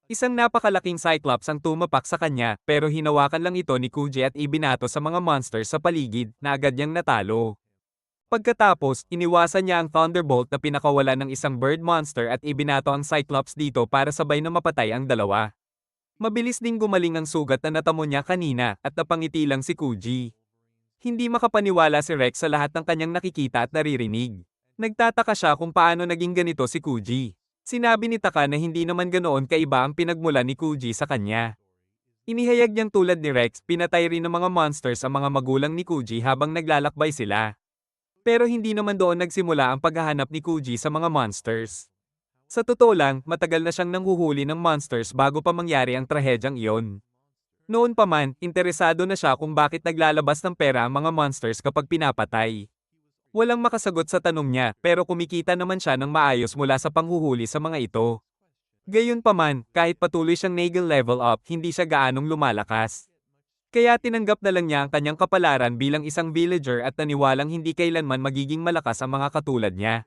Isang napakalaking Cyclops ang tumapak sa kanya, pero hinawakan lang ito ni Kuji at ibinato sa mga monsters sa paligid, na agad niyang natalo. Pagkatapos, iniwasan niya ang Thunderbolt na pinakawalan ng isang bird monster at ibinato ang Cyclops dito para sabay na mapatay ang dalawa. Mabilis ding gumaling ang sugat na natamo niya kanina at napangiti lang si Kuji. Hindi makapaniwala si Rex sa lahat ng kanyang nakikita at naririnig. Nagtataka siya kung paano naging ganito si Kuji. Sinabi ni Taka na hindi naman ganoon kaiba ang pinagmula ni Kuji sa kanya. Inihayag niyang tulad ni Rex, pinatay rin ng mga monsters ang mga magulang ni Kuji habang naglalakbay sila. Pero hindi naman doon nagsimula ang paghahanap ni Kuji sa mga monsters. Sa totoo lang, matagal na siyang nanghuhuli ng monsters bago pa mangyari ang trahedyang iyon. Noon pa man, interesado na siya kung bakit naglalabas ng pera ang mga monsters kapag pinapatay. Walang makasagot sa tanong niya, pero kumikita naman siya ng maayos mula sa panghuhuli sa mga ito. Gayunpaman, kahit patuloy siyang Nagel level up, hindi siya gaanong lumalakas. Kaya tinanggap na lang niya ang kanyang kapalaran bilang isang villager at naniwalang hindi kailanman magiging malakas ang mga katulad niya.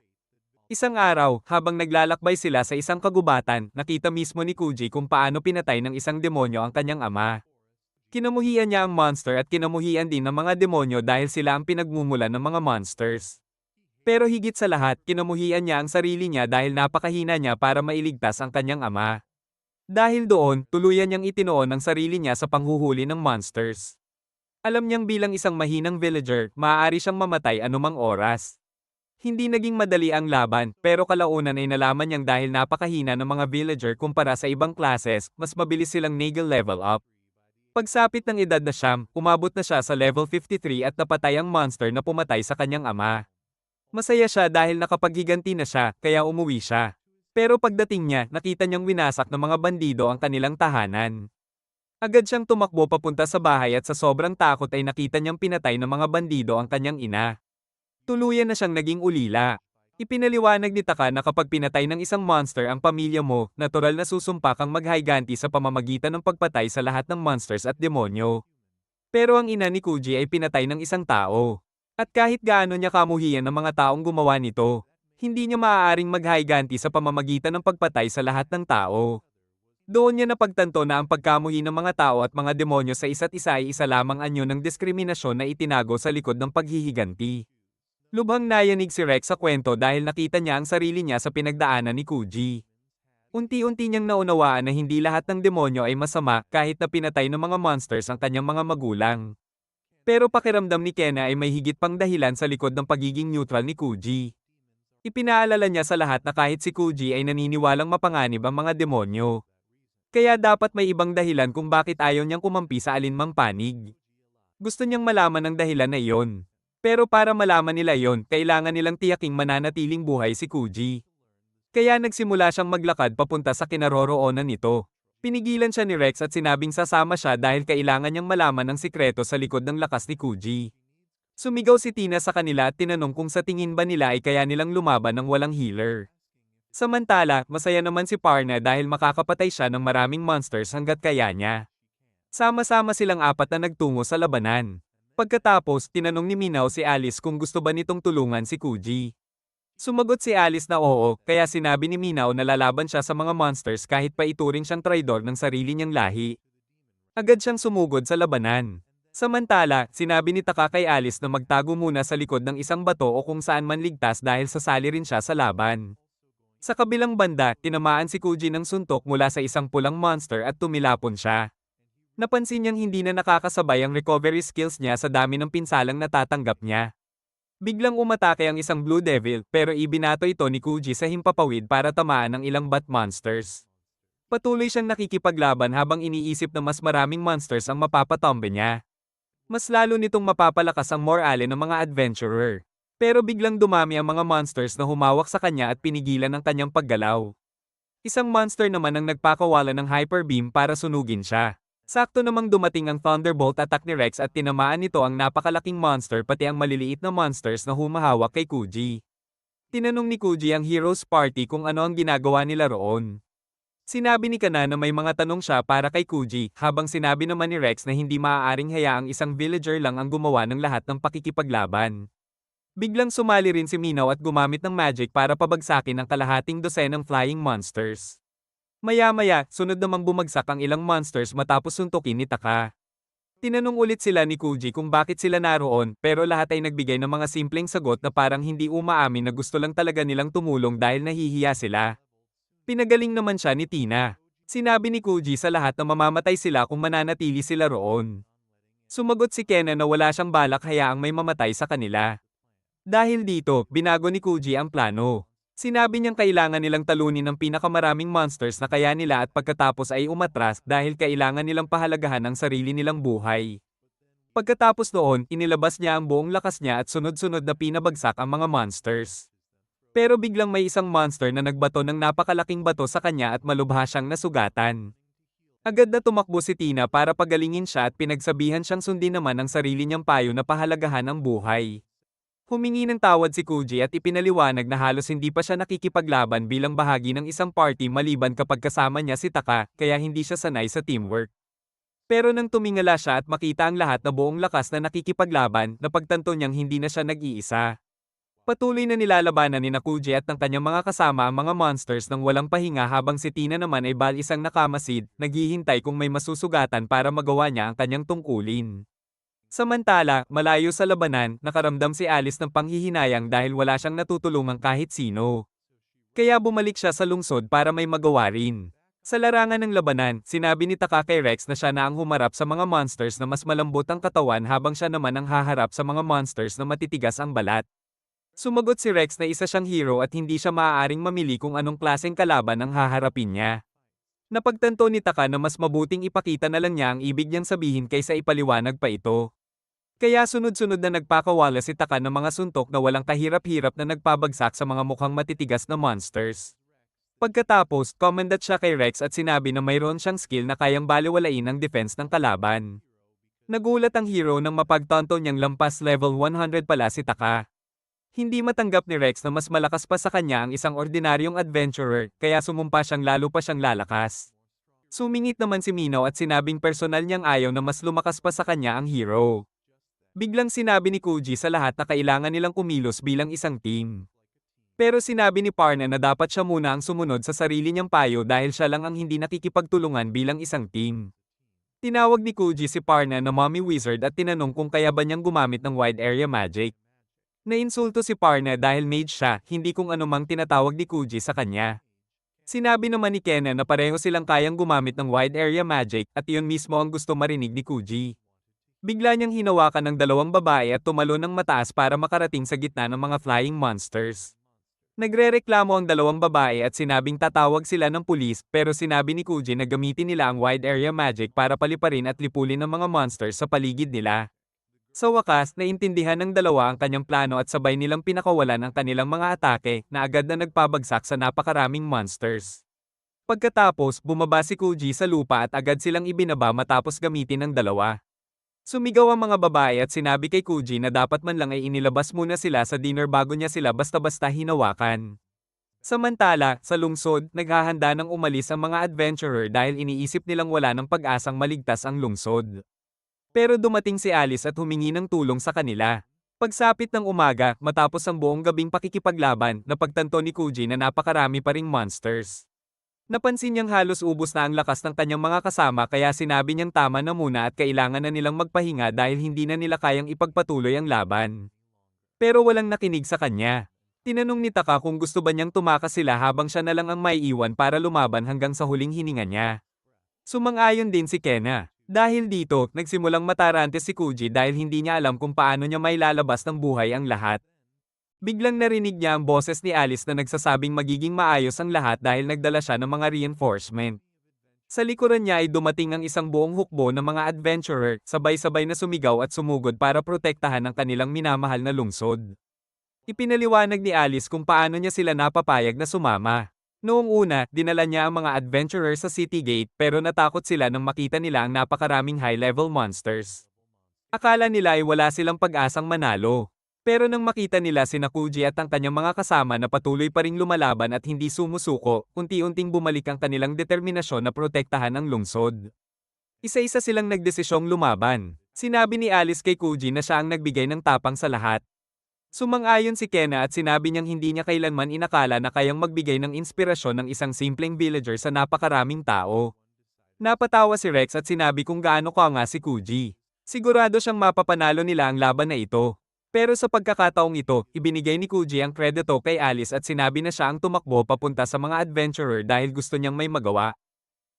Isang araw, habang naglalakbay sila sa isang kagubatan, nakita mismo ni Kuji kung paano pinatay ng isang demonyo ang kanyang ama. Kinamuhian niya ang monster at kinamuhian din ng mga demonyo dahil sila ang pinagmumulan ng mga monsters. Pero higit sa lahat, kinamuhian niya ang sarili niya dahil napakahina niya para mailigtas ang kanyang ama. Dahil doon, tuluyan niyang itinoon ang sarili niya sa panghuhuli ng monsters. Alam niyang bilang isang mahinang villager, maaari siyang mamatay anumang oras. Hindi naging madali ang laban, pero kalaunan ay nalaman niyang dahil napakahina ng mga villager kumpara sa ibang classes, mas mabilis silang nagal level up. Pagsapit ng edad na siyam, umabot na siya sa level 53 at napatay ang monster na pumatay sa kanyang ama. Masaya siya dahil nakapaghiganti na siya, kaya umuwi siya. Pero pagdating niya, nakita niyang winasak ng mga bandido ang kanilang tahanan. Agad siyang tumakbo papunta sa bahay at sa sobrang takot ay nakita niyang pinatay ng mga bandido ang kanyang ina. Tuluyan na siyang naging ulila. Ipinaliwanag ni Taka na kapag pinatay ng isang monster ang pamilya mo, natural na susumpa kang maghayganti sa pamamagitan ng pagpatay sa lahat ng monsters at demonyo. Pero ang ina ni Kuji ay pinatay ng isang tao. At kahit gaano niya kamuhian ng mga taong gumawa nito, hindi niya maaaring maghayganti sa pamamagitan ng pagpatay sa lahat ng tao. Doon niya napagtanto na ang pagkamuhi ng mga tao at mga demonyo sa isa't isa ay isa lamang anyo ng diskriminasyon na itinago sa likod ng paghihiganti. Lubhang nayanig si Rex sa kwento dahil nakita niya ang sarili niya sa pinagdaanan ni Kuji. Unti-unti niyang naunawaan na hindi lahat ng demonyo ay masama kahit na pinatay ng mga monsters ang kanyang mga magulang. Pero pakiramdam ni Kena ay may higit pang dahilan sa likod ng pagiging neutral ni Kuji. Ipinaalala niya sa lahat na kahit si Kuji ay naniniwalang mapanganib ang mga demonyo. Kaya dapat may ibang dahilan kung bakit ayaw niyang kumampi sa alinmang panig. Gusto niyang malaman ang dahilan na iyon. Pero para malaman nila iyon, kailangan nilang tiyaking mananatiling buhay si Kuji. Kaya nagsimula siyang maglakad papunta sa kinaroroonan nito. Pinigilan siya ni Rex at sinabing sasama siya dahil kailangan niyang malaman ang sikreto sa likod ng lakas ni Kuji. Sumigaw si Tina sa kanila at tinanong kung sa tingin ba nila ay kaya nilang lumaban ng walang healer. Samantala, masaya naman si Parna dahil makakapatay siya ng maraming monsters hanggat kaya niya. Sama-sama silang apat na nagtungo sa labanan. Pagkatapos, tinanong ni Minaw si Alice kung gusto ba nitong tulungan si Kuji. Sumagot si Alice na oo, kaya sinabi ni Minaw na lalaban siya sa mga monsters kahit pa ituring siyang traidor ng sarili niyang lahi. Agad siyang sumugod sa labanan. Samantala, sinabi ni Taka kay Alice na magtago muna sa likod ng isang bato o kung saan man ligtas dahil sasali rin siya sa laban. Sa kabilang banda, tinamaan si Kuji ng suntok mula sa isang pulang monster at tumilapon siya. Napansin niyang hindi na nakakasabay ang recovery skills niya sa dami ng pinsalang natatanggap niya. Biglang umatake ang isang Blue Devil pero ibinato ito ni Kuji sa himpapawid para tamaan ng ilang bat monsters. Patuloy siyang nakikipaglaban habang iniisip na mas maraming monsters ang mapapatombe niya. Mas lalo nitong mapapalakas ang morale ng mga adventurer. Pero biglang dumami ang mga monsters na humawak sa kanya at pinigilan ang kanyang paggalaw. Isang monster naman ang nagpakawala ng hyper beam para sunugin siya. Sakto namang dumating ang Thunderbolt attack ni Rex at tinamaan nito ang napakalaking monster pati ang maliliit na monsters na humahawak kay Kuji. Tinanong ni Kuji ang Heroes Party kung ano ang ginagawa nila roon. Sinabi ni Kana na may mga tanong siya para kay Kuji, habang sinabi naman ni Rex na hindi maaaring hayaang isang villager lang ang gumawa ng lahat ng pakikipaglaban. Biglang sumali rin si Minaw at gumamit ng magic para pabagsakin ang kalahating dosenang flying monsters. Maya-maya, sunod namang bumagsak ang ilang monsters matapos suntukin ni Taka. Tinanong ulit sila ni Kuji kung bakit sila naroon pero lahat ay nagbigay ng mga simpleng sagot na parang hindi umaamin na gusto lang talaga nilang tumulong dahil nahihiya sila. Pinagaling naman siya ni Tina. Sinabi ni Kuji sa lahat na mamamatay sila kung mananatili sila roon. Sumagot si Kena na wala siyang balak hayaang may mamatay sa kanila. Dahil dito, binago ni Kuji ang plano. Sinabi niyang kailangan nilang talunin ang pinakamaraming monsters na kaya nila at pagkatapos ay umatras dahil kailangan nilang pahalagahan ang sarili nilang buhay. Pagkatapos noon, inilabas niya ang buong lakas niya at sunod-sunod na pinabagsak ang mga monsters. Pero biglang may isang monster na nagbato ng napakalaking bato sa kanya at malubha siyang nasugatan. Agad na tumakbo si Tina para pagalingin siya at pinagsabihan siyang sundin naman ang sarili niyang payo na pahalagahan ang buhay. Humingi ng tawad si Kuji at ipinaliwanag na halos hindi pa siya nakikipaglaban bilang bahagi ng isang party maliban kapag kasama niya si Taka, kaya hindi siya sanay sa teamwork. Pero nang tumingala siya at makita ang lahat na buong lakas na nakikipaglaban, napagtanto niyang hindi na siya nag-iisa. Patuloy na nilalabanan ni Kuji at ng kanyang mga kasama ang mga monsters ng walang pahinga habang si Tina naman ay bal-isang nakamasid, naghihintay kung may masusugatan para magawa niya ang kanyang tungkulin. Samantala, malayo sa labanan, nakaramdam si Alice ng panghihinayang dahil wala siyang natutulungan kahit sino. Kaya bumalik siya sa lungsod para may magawa rin. Sa larangan ng labanan, sinabi ni Taka kay Rex na siya na ang humarap sa mga monsters na mas malambot ang katawan habang siya naman ang haharap sa mga monsters na matitigas ang balat. Sumagot si Rex na isa siyang hero at hindi siya maaaring mamili kung anong klaseng kalaban ang haharapin niya. Napagtanto ni Taka na mas mabuting ipakita na lang niya ang ibig niyang sabihin kaysa ipaliwanag pa ito. Kaya sunod-sunod na nagpakawala si Taka ng mga suntok na walang kahirap-hirap na nagpabagsak sa mga mukhang matitigas na monsters. Pagkatapos, commendat siya kay Rex at sinabi na mayroon siyang skill na kayang baliwalain ang defense ng kalaban. Nagulat ang hero nang mapagtanto niyang lampas level 100 pala si Taka. Hindi matanggap ni Rex na mas malakas pa sa kanya ang isang ordinaryong adventurer, kaya sumumpa siyang lalo pa siyang lalakas. Sumingit naman si Minaw at sinabing personal niyang ayaw na mas lumakas pa sa kanya ang hero. Biglang sinabi ni Kuji sa lahat na kailangan nilang kumilos bilang isang team. Pero sinabi ni Parna na dapat siya muna ang sumunod sa sarili niyang payo dahil siya lang ang hindi nakikipagtulungan bilang isang team. Tinawag ni Kuji si Parna na Mommy Wizard at tinanong kung kaya ba niyang gumamit ng wide area magic. Nainsulto si Parna dahil mage siya, hindi kung anumang tinatawag ni Kuji sa kanya. Sinabi naman ni Kena na pareho silang kayang gumamit ng wide area magic at iyon mismo ang gusto marinig ni Kuji. Bigla niyang hinawakan ng dalawang babae at tumalon ng mataas para makarating sa gitna ng mga flying monsters. Nagrereklamo ang dalawang babae at sinabing tatawag sila ng pulis pero sinabi ni Kuji na gamitin nila ang wide area magic para paliparin at lipulin ang mga monsters sa paligid nila. Sa wakas, naintindihan ng dalawa ang kanyang plano at sabay nilang pinakawalan ang kanilang mga atake na agad na nagpabagsak sa napakaraming monsters. Pagkatapos, bumaba si Kuji sa lupa at agad silang ibinaba matapos gamitin ng dalawa. Sumigaw ang mga babae at sinabi kay Kuji na dapat man lang ay inilabas muna sila sa dinner bago niya sila basta-basta hinawakan. Samantala, sa lungsod, naghahanda ng umalis ang mga adventurer dahil iniisip nilang wala ng pag-asang maligtas ang lungsod. Pero dumating si Alice at humingi ng tulong sa kanila. Pagsapit ng umaga, matapos ang buong gabing pakikipaglaban, napagtanto ni Kuji na napakarami pa ring monsters. Napansin niyang halos ubos na ang lakas ng kanyang mga kasama kaya sinabi niyang tama na muna at kailangan na nilang magpahinga dahil hindi na nila kayang ipagpatuloy ang laban. Pero walang nakinig sa kanya. Tinanong ni Taka kung gusto ba niyang tumakas sila habang siya na lang ang maiiwan para lumaban hanggang sa huling hininga niya. Sumang-ayon din si Kena. Dahil dito, nagsimulang matarante si Kuji dahil hindi niya alam kung paano niya mailalabas ng buhay ang lahat. Biglang narinig niya ang boses ni Alice na nagsasabing magiging maayos ang lahat dahil nagdala siya ng mga reinforcement. Sa likuran niya ay dumating ang isang buong hukbo ng mga adventurer, sabay-sabay na sumigaw at sumugod para protektahan ang kanilang minamahal na lungsod. Ipinaliwanag ni Alice kung paano niya sila napapayag na sumama. Noong una, dinala niya ang mga adventurer sa city gate pero natakot sila nang makita nila ang napakaraming high-level monsters. Akala nila ay wala silang pag-asang manalo. Pero nang makita nila si Kuji at ang kanyang mga kasama na patuloy pa ring lumalaban at hindi sumusuko, unti-unting bumalik ang kanilang determinasyon na protektahan ang lungsod. Isa-isa silang nagdesisyong lumaban. Sinabi ni Alice kay Kuji na siya ang nagbigay ng tapang sa lahat. Sumang-ayon si Kena at sinabi niyang hindi niya kailanman inakala na kayang magbigay ng inspirasyon ng isang simpleng villager sa napakaraming tao. Napatawa si Rex at sinabi kung gaano nga si Kuji. Sigurado siyang mapapanalo nila ang laban na ito. Pero sa pagkakataong ito, ibinigay ni Kuji ang kredito kay Alice at sinabi na siya ang tumakbo papunta sa mga adventurer dahil gusto niyang may magawa.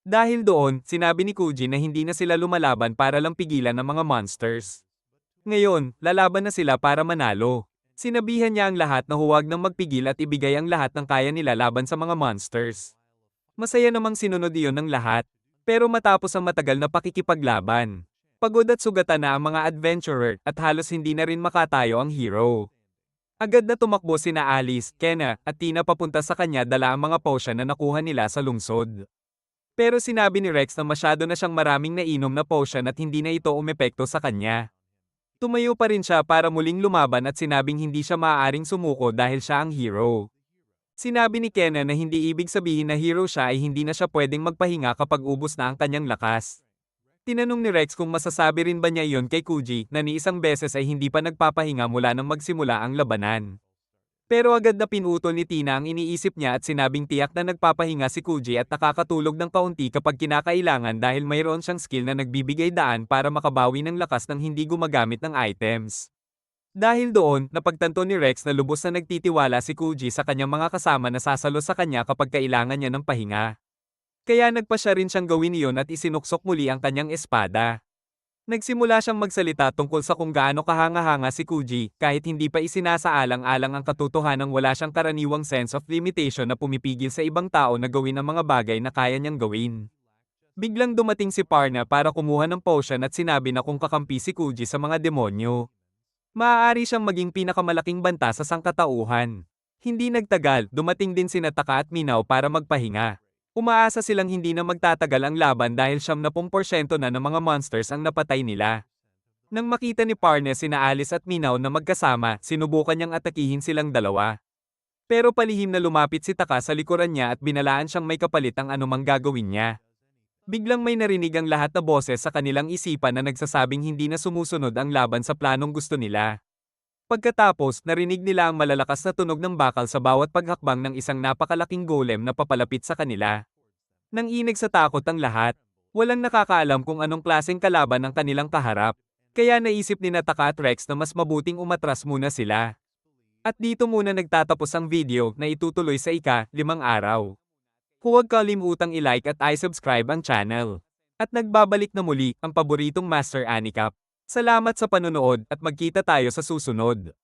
Dahil doon, sinabi ni Kuji na hindi na sila lumalaban para lang pigilan ng mga monsters. Ngayon, lalaban na sila para manalo. Sinabihan niya ang lahat na huwag nang magpigil at ibigay ang lahat ng kaya nila laban sa mga monsters. Masaya namang sinunod iyon ng lahat. Pero matapos ang matagal na pakikipaglaban, pagod at sugatan na ang mga adventurer at halos hindi na rin makatayo ang hero. Agad na tumakbo sina Alice, Kena, at Tina papunta sa kanya dala ang mga potion na nakuha nila sa lungsod. Pero sinabi ni Rex na masyado na siyang maraming nainom na potion at hindi na ito umepekto sa kanya. Tumayo pa rin siya para muling lumaban at sinabing hindi siya maaaring sumuko dahil siya ang hero. Sinabi ni Kena na hindi ibig sabihin na hero siya ay hindi na siya pwedeng magpahinga kapag ubos na ang kanyang lakas. Tinanong ni Rex kung masasabi rin ba niya iyon kay Kuji na ni isang beses ay hindi pa nagpapahinga mula nang magsimula ang labanan. Pero agad na pinutol ni Tina ang iniisip niya at sinabing tiyak na nagpapahinga si Kuji at nakakatulog ng kaunti kapag kinakailangan dahil mayroon siyang skill na nagbibigay daan para makabawi ng lakas ng hindi gumagamit ng items. Dahil doon, napagtanto ni Rex na lubos na nagtitiwala si Kuji sa kanyang mga kasama na sasalo sa kanya kapag kailangan niya ng pahinga. Kaya nagpa siya rin siyang gawin iyon at isinuksok muli ang kanyang espada. Nagsimula siyang magsalita tungkol sa kung gaano kahanga-hanga si Kuji, kahit hindi pa isinasaalang-alang ang katotohanang wala siyang karaniwang sense of limitation na pumipigil sa ibang tao na gawin ang mga bagay na kaya niyang gawin. Biglang dumating si Parna para kumuha ng potion at sinabi na kung kakampi si Kuji sa mga demonyo, maaari siyang maging pinakamalaking banta sa sangkatauhan. Hindi nagtagal, dumating din sina Taka at Minaw para magpahinga. Umaasa silang hindi na magtatagal ang laban dahil 70% na ng mga monsters ang napatay nila. Nang makita ni Parne sina Alice at Minaw na magkasama, sinubukan niyang atakihin silang dalawa. Pero palihim na lumapit si Taka sa likuran niya at binalaan siyang may kapalit ang anumang gagawin niya. Biglang may narinig ang lahat na boses sa kanilang isipan na nagsasabing hindi na sumusunod ang laban sa planong gusto nila. Pagkatapos, narinig nila ang malalakas na tunog ng bakal sa bawat paghakbang ng isang napakalaking golem na papalapit sa kanila. Nang inig sa takot ang lahat, walang nakakaalam kung anong klaseng kalaban ang kanilang kaharap. Kaya naisip ni Taka at Rex na mas mabuting umatras muna sila. At dito muna nagtatapos ang video na itutuloy sa ika-5 araw. Huwag kalimutang i-like at i-subscribe ang channel. At nagbabalik na muli ang paboritong Master Anikap. Salamat sa panonood at magkita tayo sa susunod.